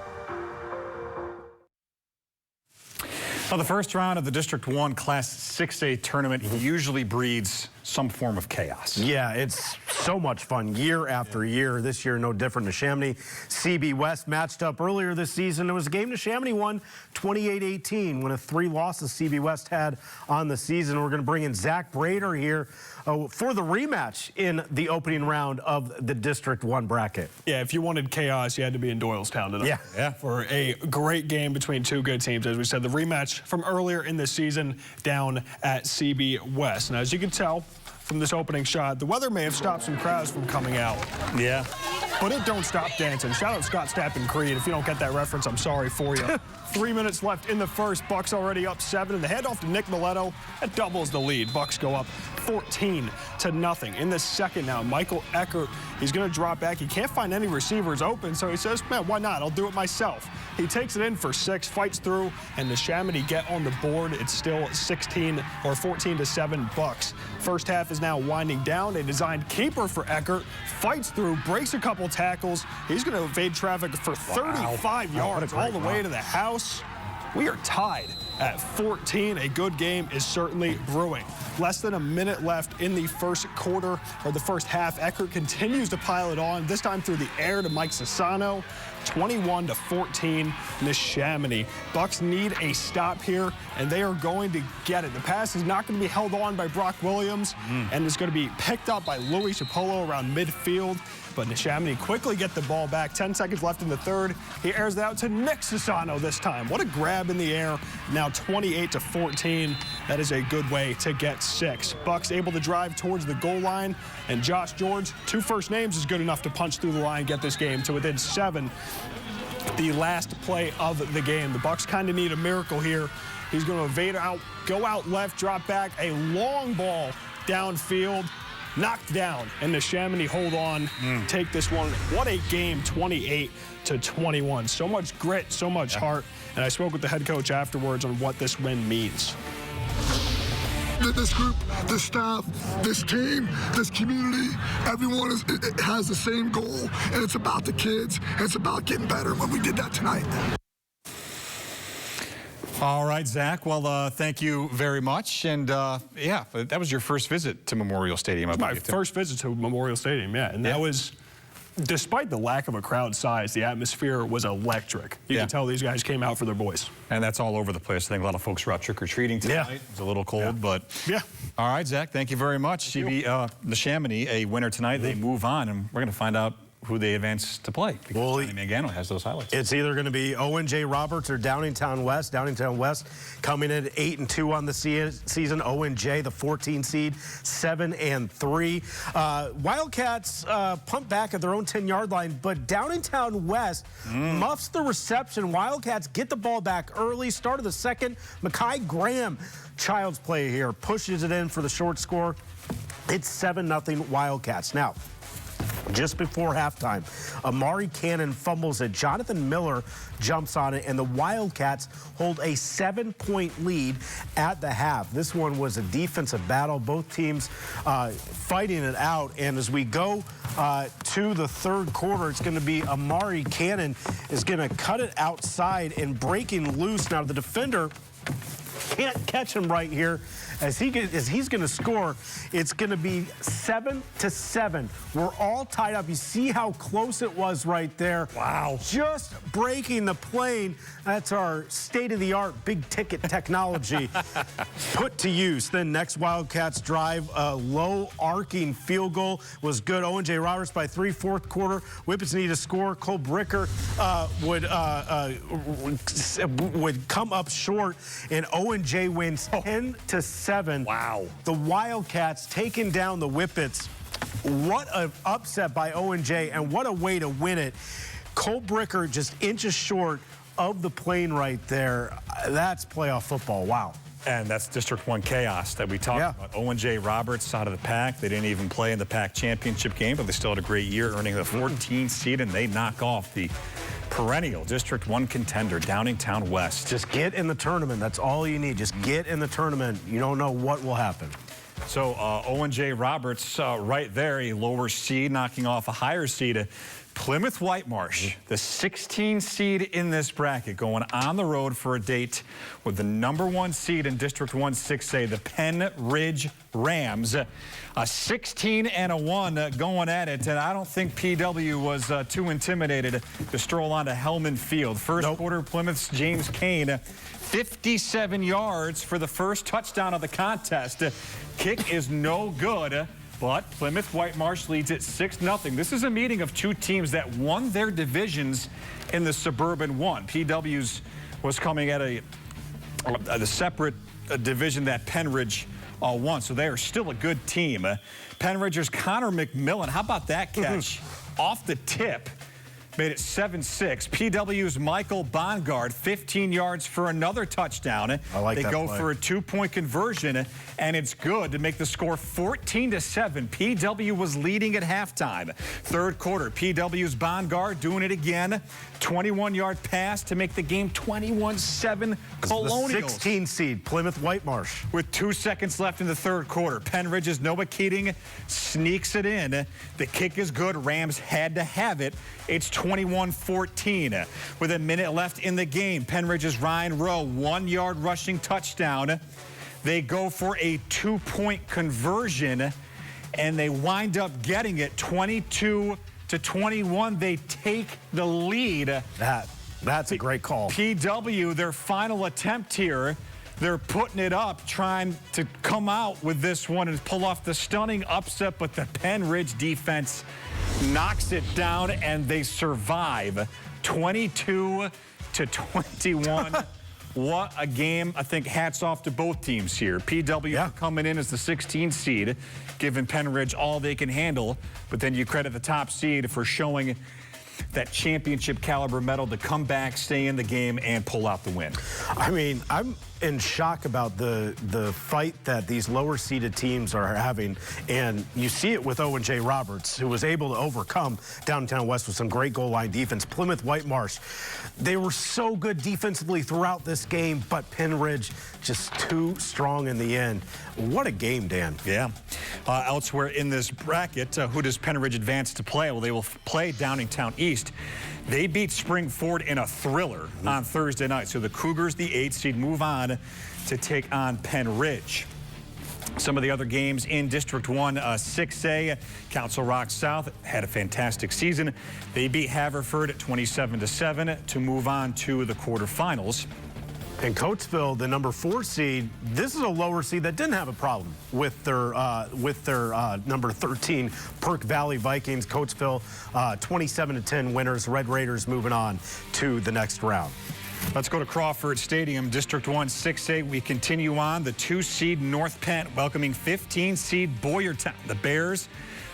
Well, the first round of the District 1 Class 6A tournament usually breeds some form of chaos. Yeah, it's so much fun year after year. This year, no different. Neshaminy, CB West matched up earlier this season. It was a game Neshaminy won 28-18, one of 3 losses CB West had on the season. We're going to bring in Zach Brader here for the rematch in the opening round of the District 1 bracket. Yeah, if you wanted chaos, you had to be in Doylestown tonight. Yeah. For a great game between 2 good teams. As we said, the rematch from earlier in the season down at CB West. And as you can tell from this opening shot, the weather may have stopped some crowds from coming out. Yeah. But it don't stop dancing. Shout out Scott Stapp and Creed. If you don't get that reference, I'm sorry for you. 3 minutes left in the first. Bucks already up 7. And the handoff to Nick Miletto, that doubles the lead. Bucks go up 14-0. In the second now, Michael Eckert, he's going to drop back. He can't find any receivers open, so he says, man, why not? I'll do it myself. He takes it in for 6, fights through, and Neshaminy get on the board. It's still 14-7 Bucks. First half is now winding down. A designed keeper for Eckert, fights through, breaks a couple tackles. He's going to evade traffic for 35 yards all the way to the house. We are tied at 14. A good game is certainly brewing. Less than a minute left in the first quarter, or the first half. Eckert continues to pile it on, this time through the air to Mike Sassano. 21-14, Neshaminy. Bucks need a stop here, and they are going to get it. The pass is not going to be held on by Brock Williams, and it's going to be picked up by Louis Chapolo around midfield. But Neshaminy quickly get the ball back. 10 seconds left in the third. He airs it out to Nick Sassano this time. What a grab in the air. Now 28-14. That is a good way to get 6. Bucks able to drive towards the goal line. And Josh George, 2 first names, is good enough to punch through the line, get this game to within 7. The last play of the game. The Bucks kind of need a miracle here. He's going to evade out, go out left, drop back, a long ball downfield. Knocked down, and Neshaminy hold on, take this one. What a game, 28-21. So much grit, so much heart, and I spoke with the head coach afterwards on what this win means. This group, this staff, this team, this community, everyone has the same goal, and it's about the kids, and it's about getting better when we did that tonight. All right, Zach. Well, thank you very much. And, yeah, that was your first visit to Memorial Stadium. It was my first visit to Memorial Stadium, yeah. And that was, despite the lack of a crowd size, the atmosphere was electric. You can tell these guys came out for their boys. And that's all over the place. I think a lot of folks were out trick-or-treating tonight. It was a little cold, but... Yeah. All right, Zach, thank you very much. Neshaminy, a winner tonight. They move on, and we're going to find out who they advance to play. Well, Mangano has those highlights. It's either going to be Owen J. Roberts or Downingtown West. Downingtown West coming in at 8-2 on the season. Owen J., the 14 seed, 7-3. Wildcats pump back at their own 10-yard line, but Downingtown West muffs the reception. Wildcats get the ball back early. Start of the second. Makai Graham, child's play here, pushes it in for the short score. It's 7-0 Wildcats. Now, just before halftime, Amari Cannon fumbles it. Jonathan Miller jumps on it, and the Wildcats hold a 7-point lead at the half. This one was a defensive battle. Both teams fighting it out. And as we go to the third quarter, it's going to be Amari Cannon is going to cut it outside and breaking loose. Now, the defender can't catch him right here. As he's going to score, it's going to be 7-7. We're all tied up. You see how close it was right there. Wow. Just breaking the plane. That's our state-of-the-art big ticket technology put to use. Then next Wildcats drive, a low arcing field goal was good. Owen J. Roberts by 3, fourth quarter. Whippets need to score. Cole Bricker would come up short, and Owen J. wins 10-7. Wow. The Wildcats taking down the Whippets. What an upset by Owen J., and what a way to win it. Cole Bricker just inches short of the plane right there. That's playoff football. Wow. And that's District 1 chaos that we talked about. Owen J. Roberts out of the pack. They didn't even play in the pack championship game, but they still had a great year, earning the 14th seed, and they knock off the perennial District 1 contender, Downingtown West. Just get in the tournament. That's all you need. Just get in the tournament. You don't know what will happen. So Owen J. Roberts right there, a lower seed, knocking off a higher seed. Plymouth Whitemarsh, the 16 seed in this bracket, going on the road for a date with the #1 seed in District 1 6A, the Penridge Rams. A 16 and a 1 going at it, and I don't think PW was too intimidated to stroll onto Hellman Field. First quarter, Plymouth's James Kane, 57 yards for the first touchdown of the contest. Kick is no good. But Plymouth Whitemarsh leads it 6-0. This is a meeting of two teams that won their divisions in the Suburban 1. PW's was coming at a separate division that Penridge won, so they are still a good team. Penridge's Connor McMillan, how about that catch? Off the tip, made it 7-6. PW's Michael Bongard, 15 yards for another touchdown. I like that They go play. for a 2-point conversion, and it's good to make the score 14-7. PW was leading at halftime. Third quarter, PW's Bongard doing it again. 21-yard pass to make the game 21-7 Colonials. The 16 seed, Plymouth Whitemarsh. With 2 seconds left in the third quarter, Penridge's Noah Keating sneaks it in. The kick is good. Rams had to have it. It's 21-14. With a minute left in the game, Penridge's Ryan Rowe, 1-yard rushing touchdown. They go for a 2-point conversion, and they wind up getting it 22-21. They take the lead. That's a great call. PW, their final attempt here, they're putting it up, trying to come out with this one and pull off the stunning upset, but the Penridge defense knocks it down, and they survive 22-21. What a game. I think hats off to both teams here. PW coming in as the 16th seed, giving Penridge all they can handle, but then you credit the top seed for showing that championship caliber medal to come back, stay in the game, and pull out the win. I mean, I'm in shock about the fight that these lower seeded teams are having, and you see it with Owen J. Roberts, who was able to overcome Downingtown West with some great goal line defense. Plymouth Whitemarsh, they were so good defensively throughout this game, but Penridge just too strong in the end. What a game, Dan. Yeah. Elsewhere in this bracket, who does Penridge advance to play? Well, they will play Downingtown East. They beat Springford in a thriller on Thursday night. So the Cougars, the 8th seed, move on to take on Penridge. Some of the other games in District 1 6A, Council Rock South had a fantastic season. They beat Haverford at 27-7 to move on to the quarterfinals. And Coatesville, the #4 seed, this is a lower seed that didn't have a problem with their number 13 Perk Valley Vikings. Coatesville, 27-10 winners. Red Raiders moving on to the next round. Let's go to Crawford Stadium, District 1 6A. We continue on. The 2 seed North Penn welcoming 15 seed Boyertown. The Bears,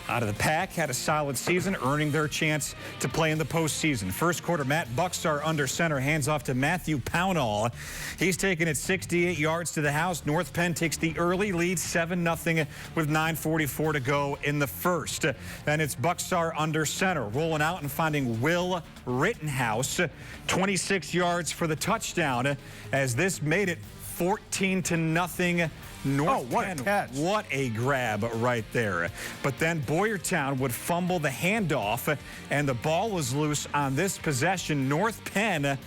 out of the pack, had a solid season, earning their chance to play in the postseason. First quarter, Matt Buckstar under center, hands off to Matthew Pownall. He's taken it 68 yards to the house. North Penn takes the early lead, 7-0 with 9:44 to go in the first. Then it's Buckstar under center, rolling out and finding Will Rittenhouse, 26 yards for the touchdown, as this made it 14-0 North what Penn. a catch. What a grab right there. But then Boyertown would fumble the handoff, and the ball was loose on this possession. North Penn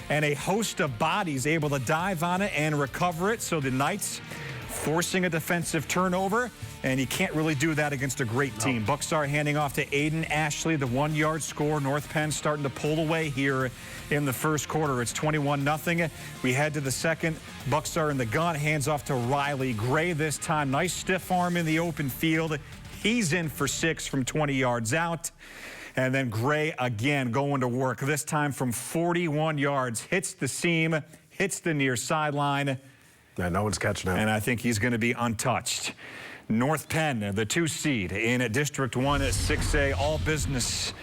and a host of bodies able to dive on it and recover it. So the Knights forcing a defensive turnover, and you can't really do that against a great team. Buckstar handing off to Aiden Ashley, the 1-yard score. North Penn starting to pull away here in the first quarter. It's 21-0. We head to the second. Buckstar in the gun, hands off to Riley Gray this time. Nice stiff arm in the open field. He's in for 6 from 20 yards out. And then Gray again going to work, this time from 41 yards. Hits the seam, hits the near sideline. Yeah, no one's catching that. And I think he's going to be untouched. North Penn, the 2 seed in District 1 at 6A, all business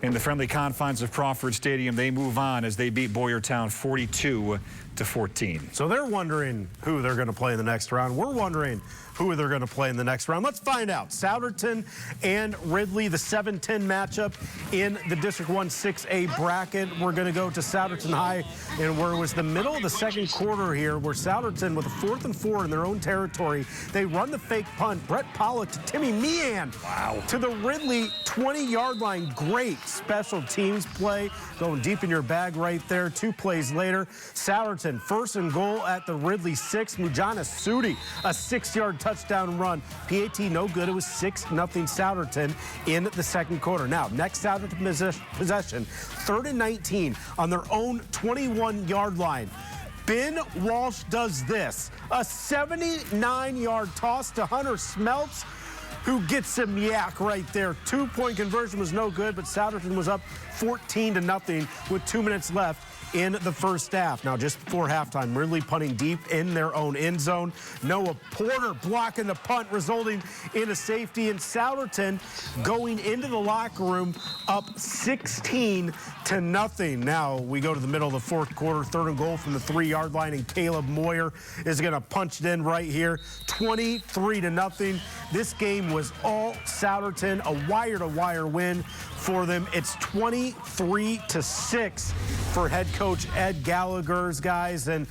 in the friendly confines of Crawford Stadium. They move on as they beat Boyertown 42-14. So they're wondering who they're going to play in the next round. We're wondering who they're going to play in the next round. Let's find out. Souderton and Ridley, the 7-10 matchup in the District 1 6A bracket. We're going to go to Souderton High, and where it was the middle of the second quarter here, where Souderton, with a 4th and 4 in their own territory, they run the fake punt. Brett Pollock to Timmy Meehan. Wow. To the Ridley 20-yard line. Great special teams play. Going deep in your bag right there. 2 plays later, Souderton, 1st and goal at the Ridley 6. Mujana Sudi, a 6-yard touchdown run. PAT no good. It was 6-0 Souderton in the second quarter. Now, next Souderton possession, 3rd and 19 on their own 21-yard line. Ben Walsh does this, a 79-yard toss to Hunter Smeltz, who gets some yak right there. 2-point conversion was no good, but Souderton was up 14-0 with 2 minutes left in the first half. Now, just before halftime, Ridley punting deep in their own end zone. Noah Porter blocking the punt, resulting in a safety. And Souderton going into the locker room up 16-0. Now we go to the middle of the fourth quarter, 3rd and goal from the 3-yard line, and Caleb Moyer is going to punch it in right here, 23-0. This game was all Souderton, a wire-to-wire win for them. It's 23-6 for head coach Ed Gallagher's guys. And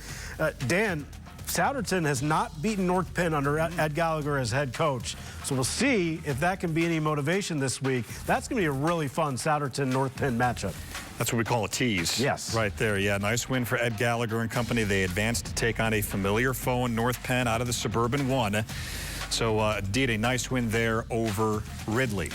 Dan, Souderton has not beaten North Penn under Ed Gallagher as head coach. So we'll see if that can be any motivation this week. That's going to be a really fun Souderton-North Penn matchup. That's what we call a tease. Yes. Right there. Yeah, nice win for Ed Gallagher and company. They advanced to take on a familiar foe in North Penn out of the Suburban 1. So indeed a nice win there over Ridley.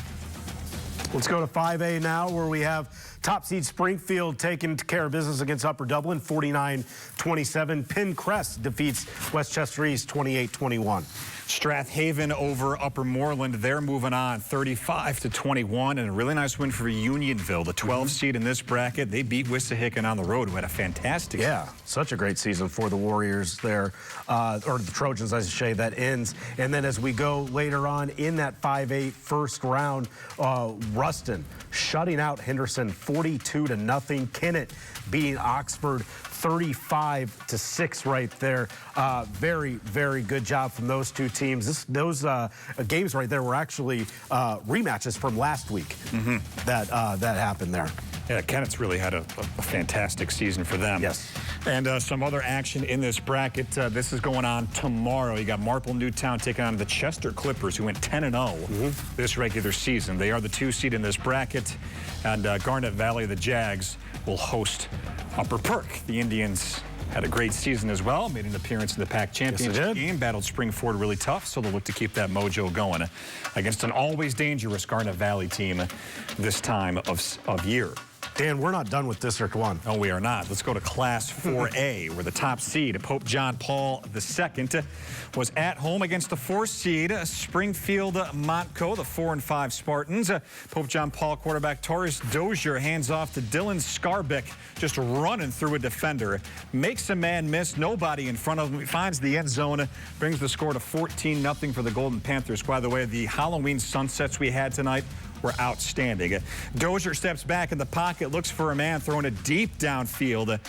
Let's go to 5A now, where we have top seed Springfield taking care of business against Upper Dublin, 49-27. Penncrest defeats Westchester East, 28-21. Strathaven over Upper Moreland. They're moving on 35-21, and a really nice win for Unionville, the 12 seed in this bracket. They beat Wissahickon on the road, who had a fantastic season. Such a great season for the Warriors there, or the Trojans, I should say, that ends. And then as we go later on in that 5A first round, Ruston shutting out Henderson 42-0. Kennett beating Oxford 35-6 right there. Very, very good job from those two teams. Those games right there were actually rematches from last week that happened there. Yeah, Kennett's really had a fantastic season for them. Yes. And some other action in this bracket. This is going on tomorrow. You got Marple Newtown taking on the Chester Clippers, who went 10-0 this regular season. They are the 2 seed in this bracket. And Garnet Valley, the Jags, will host Upper Perk. The Indians had a great season as well, made an appearance in the PAC championship game, battled Springford really tough, so they'll look to keep that mojo going against an always dangerous Garnet Valley team this time of year. Dan, we're not done with District 1. No, we are not. Let's go to Class 4A, where the top seed, Pope John Paul II, was at home against the 4th seed, Springfield Montco, the 4 and 5 Spartans. Pope John Paul quarterback Taurus Dozier hands off to Dylan Scarbick, just running through a defender. Makes a man miss, nobody in front of him. He finds the end zone, brings the score to 14-0 for the Golden Panthers. By the way, the Halloween sunsets we had tonight were outstanding. Dozier steps back in the pocket, looks for a man throwing it deep downfield.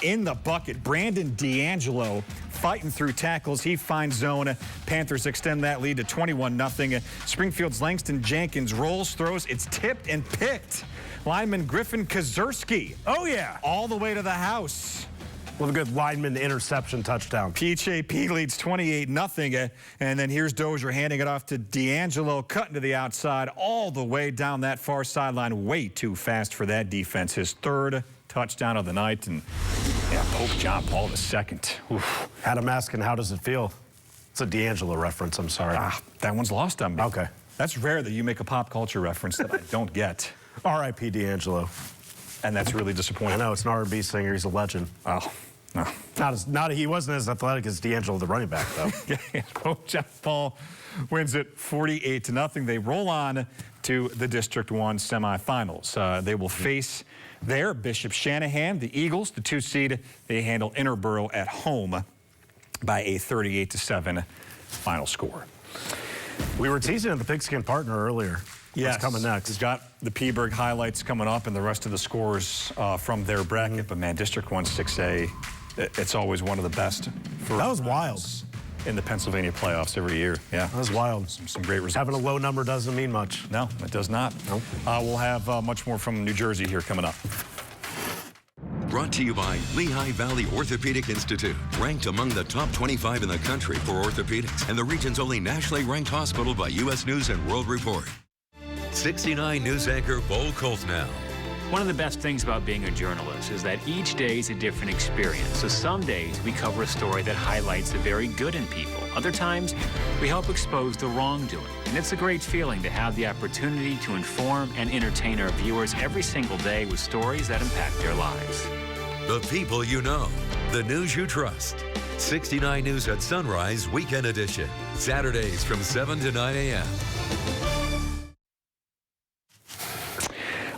In the bucket, Brandon D'Angelo fighting through tackles. He finds zone. Panthers extend that lead to 21-0. Springfield's Langston Jenkins rolls, throws. It's tipped and picked. Lineman Griffin Kazurski. Oh, yeah. All the way to the house. With a good lineman interception touchdown. PHAP leads 28-0, and then here's Dozier handing it off to D'Angelo, cutting to the outside all the way down that far sideline. Way too fast for that defense. His 3rd touchdown of the night, and yeah, Pope John Paul II. Oof. Adam asking, how does it feel? It's a D'Angelo reference, I'm sorry. That one's lost on me. Okay. That's rare that you make a pop culture reference that I don't get. R.I.P. D'Angelo. And that's really disappointing. I know, it's an R&B singer. He's a legend. Oh, no. He wasn't as athletic as D'Angelo, the running back, though. Pope John Paul wins it 48-0. They roll on to the District 1 semifinals. They will face their Bishop Shanahan, the Eagles, the 2 seed. They handle Interboro at home by a 38-7 final score. We were teasing at the Pigskin Partner earlier. Yes. What's coming next? We've got the P-Berg highlights coming up and the rest of the scores from their bracket. But, man, District 1 6A, it's always one of the best. That was wild. In the Pennsylvania playoffs every year. Yeah. That was wild. Some great results. Having a low number doesn't mean much. No, it does not. Nope. We'll have much more from New Jersey here coming up. Brought to you by Lehigh Valley Orthopedic Institute, ranked among the top 25 in the country for orthopedics and the region's only nationally ranked hospital by U.S. News and World Report. 69 News anchor Bo Colt now. One of the best things about being a journalist is that each day is a different experience. So some days we cover a story that highlights the very good in people. Other times we help expose the wrongdoing. And it's a great feeling to have the opportunity to inform and entertain our viewers every single day with stories that impact their lives. The people you know, the news you trust. 69 News at Sunrise Weekend Edition. Saturdays from 7 to 9 a.m.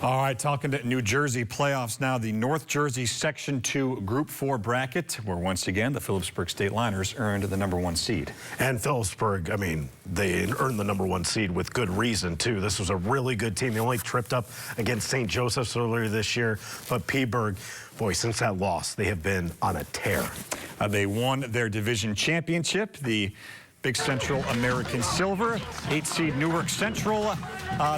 All right, talking to New Jersey playoffs now. The North Jersey Section 2 Group 4 bracket, where once again the Philipsburg State Liners earned the #1 seed. And Philipsburg, I mean, they earned the #1 seed with good reason, too. This was a really good team. They only tripped up against St. Joseph's earlier this year, but P-Berg, boy, since that loss, they have been on a tear. They won their division championship, the Big Central American Silver, 8-seed Newark Central.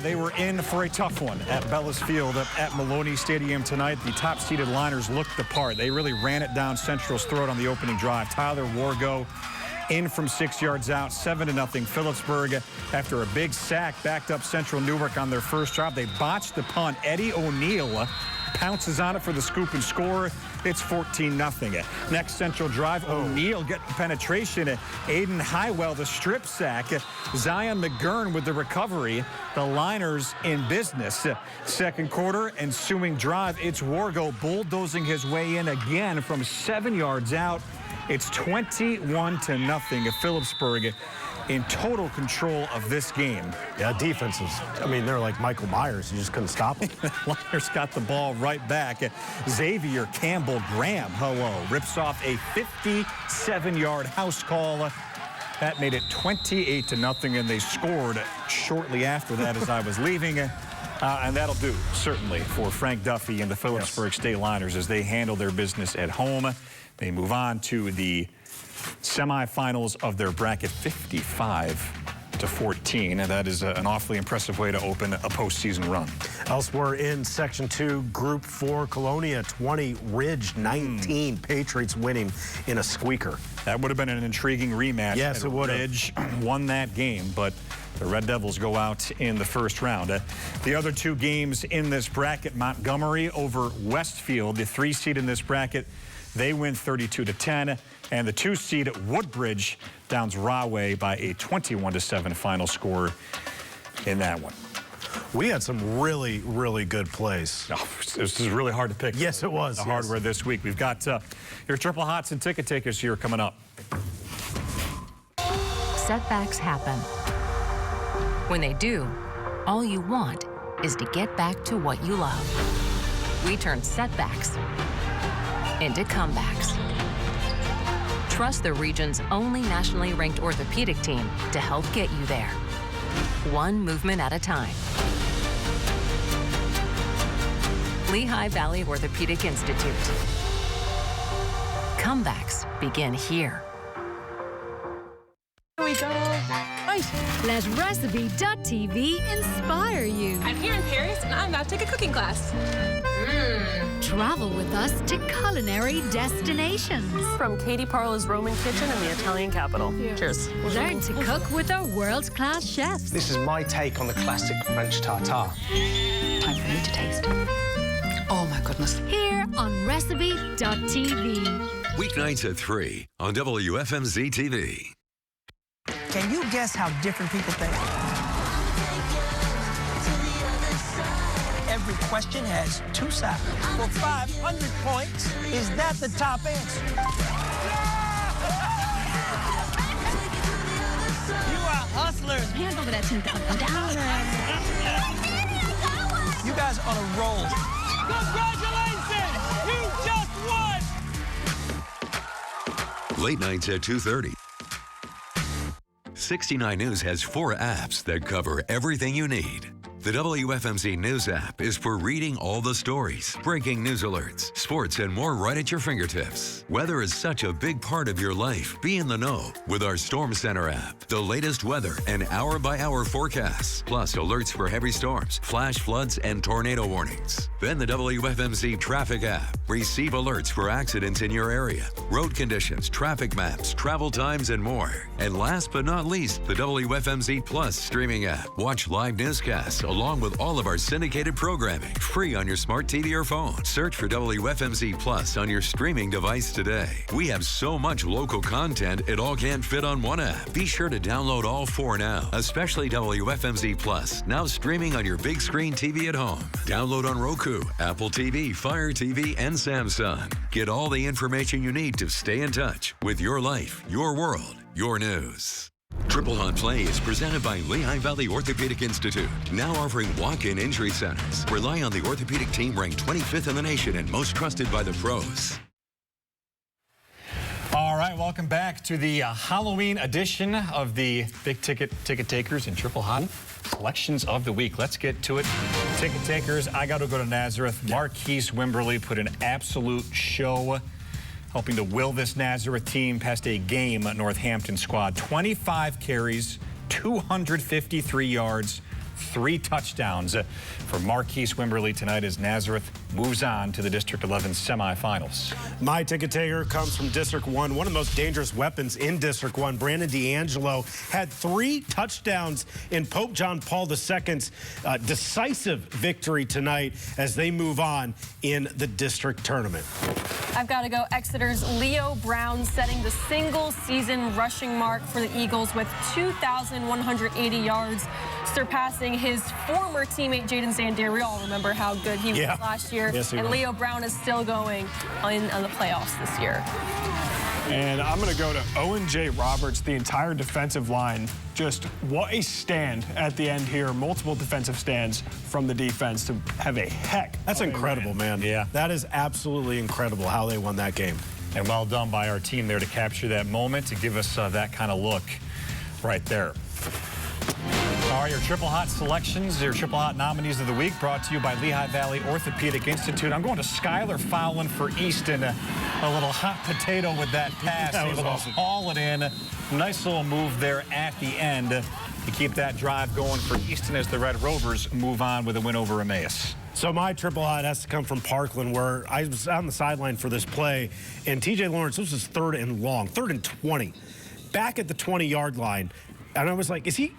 They were in for a tough one at Bellis Field at Maloney Stadium tonight. The top-seeded Liners looked the part. They really ran it down Central's throat on the opening drive. Tyler Wargo in from 6 yards out, 7-0 Philipsburg. After a big sack, backed up Central Newark on their first drive. They botched the punt. Eddie O'Neill pounces on it for the scoop and score. It's 14-0. Next Central drive, O'Neill getting penetration. Aiden Highwell, the strip sack. Zion McGurn with the recovery. The Liners in business. Second quarter, ensuing drive. It's Wargo bulldozing his way in again from 7 yards out. It's 21-0. Philipsburg in total control of this game. Yeah, defenses. I mean, they're like Michael Myers. You just couldn't stop them. The Liners got the ball right back. Xavier Campbell Graham, rips off a 57-yard house call. That made it 28-0, and they scored shortly after that as I was leaving. And that'll do, certainly, for Frank Duffy and the Philipsburg State Liners as they handle their business at home. They move on to the semifinals of their bracket, 55-14, and that is an awfully impressive way to open a postseason run. Elsewhere in Section 2, Group 4, Colonia 20, Ridge 19. Patriots winning in a squeaker. That would have been an intriguing rematch. Yes, it would have. Ridge won that game, but the Red Devils go out in the first round. The other two games in this bracket, Montgomery over Westfield, the 3-seed in this bracket, they win 32-10. And the 2-seed Woodbridge downs Rahway by a 21-7 final score in that one. We had some really, really good plays. This is really hard to pick. Yes, it was. The hardware this week. We've got your Triple Hots and Ticket Takers here coming up. Setbacks happen. When they do, all you want is to get back to what you love. We turn setbacks into comebacks. Trust the region's only nationally ranked orthopedic team to help get you there, one movement at a time. Lehigh Valley Orthopedic Institute. Comebacks begin here. Here we go. Nice. Let Recipe.TV inspire you. I'm here in Paris, and I'm about to take a cooking class. Travel with us to culinary destinations. From Katie Parla's Roman kitchen in the Italian capital. Cheers. Learn to cook with our world-class chefs. This is my take on the classic French tartare. Time for me to taste. Oh my goodness. Here on Recipe.TV. Weeknights at 3 on WFMZ-TV. Can you guess how different people think? Every question has two sides. For 500 points, is that the top answer? You are hustlers. Hand over that $10,000. You guys are on a roll. Congratulations! You just won! Late nights at 2:30. 69 News has 4 apps that cover everything you need. The WFMZ News app is for reading all the stories, breaking news alerts, sports, and more right at your fingertips. Weather is such a big part of your life. Be in the know with our Storm Center app. The latest weather and hour-by-hour forecasts, plus alerts for heavy storms, flash floods, and tornado warnings. Then the WFMZ Traffic app. Receive alerts for accidents in your area, road conditions, traffic maps, travel times, and more. And last but not least, the WFMZ Plus streaming app. Watch live newscasts along with all of our syndicated programming, free on your smart TV or phone. Search for WFMZ Plus on your streaming device today. We have so much local content, it all can't fit on one app. Be sure to download all 4 now, especially WFMZ Plus, now streaming on your big screen TV at home. Download on Roku, Apple TV, Fire TV, and Samsung. Get all the information you need to stay in touch with your life, your world, your news. Triple on Play is presented by Lehigh Valley Orthopedic Institute, now offering walk-in injury centers. Rely on the orthopedic team ranked 25th in the nation and most trusted by the pros. All right, welcome back to the Halloween edition of the Big Ticket Takers and Triple Hot Selections of the Week. Let's get to it. Ticket Takers, I got to go to Nazareth. Marquise Wimberly put an absolute show, helping to will this Nazareth team past a game Northampton squad. 25 carries, 253 yards, 3 touchdowns for Marquise Wimberly tonight as Nazareth moves on to the District 11 semifinals. My ticket taker comes from District 1, one of the most dangerous weapons in District 1. Brandon D'Angelo had 3 touchdowns in Pope John Paul II's decisive victory tonight as they move on in the district tournament. I've got to go Exeter's Leo Brown, setting the single-season rushing mark for the Eagles with 2,180 yards, surpassing his former teammate Jaden Sandier. We all remember how good he was last year. Yes, he and was. Leo Brown is still going on the playoffs this year. And I'm going to go to Owen J. Roberts, the entire defensive line. Just what a stand at the end here. Multiple defensive stands from the defense to have a heck. That's incredible, man. Yeah. That is absolutely incredible how they won that game. And well done by our team there to capture that moment, to give us that kind of look right there. All right, your Triple Hot selections, your Triple Hot nominees of the week, brought to you by Lehigh Valley Orthopedic Institute. I'm going to Skylar Fowlin for Easton. A little hot potato with that pass. That was able to awesome. haul it in. Nice little move there at the end to keep that drive going for Easton as the Red Rovers move on with a win over Emmaus. So my Triple Hot has to come from Parkland, where I was on the sideline for this play, and TJ Lawrence, this was 3rd and long, 3rd and 20, back at the 20-yard line. And I was like, is he?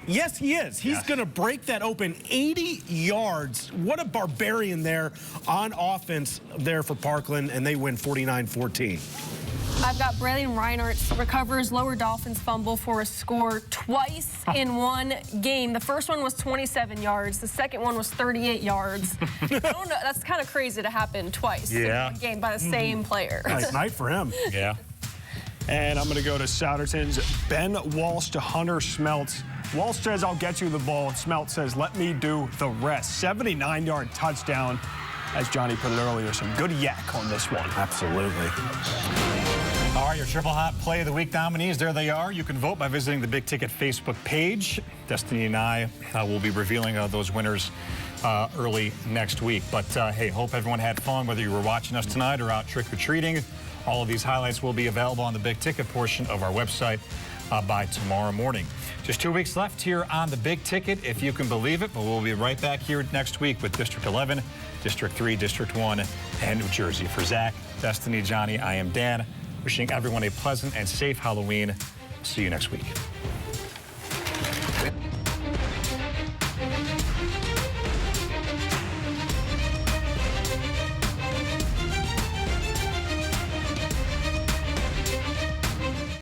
Yes, he is. He's going to break that open 80 yards. What a barbarian there on offense there for Parkland, and they win 49-14. I've got Braylon Reinhardt recovers Lower Dolphins fumble for a score twice in one game. The first one was 27 yards. The second one was 38 yards. I don't know. That's kind of crazy to happen twice in one game by the same player. Nice night for him. Yeah. And I'm going to go to Souderton's Ben Walsh to Hunter Smeltz. Walsh says, I'll get you the ball. And Smeltz says, let me do the rest. 79-yard touchdown. As Johnny put it earlier, some good yak on this one. Absolutely. All right, your Triple Hot Play of the Week nominees, there they are. You can vote by visiting the Big Ticket Facebook page. Destiny and I will be revealing those winners early next week. But, hey, hope everyone had fun, whether you were watching us tonight or out trick-or-treating. All of these highlights will be available on the Big Ticket portion of our website by tomorrow morning. Just 2 weeks left here on the Big Ticket, if you can believe it, but we'll be right back here next week with District 11, District 3, District 1, and New Jersey. For Zach, Destiny, Johnny, I am Dan. Wishing everyone a pleasant and safe Halloween. See you next week.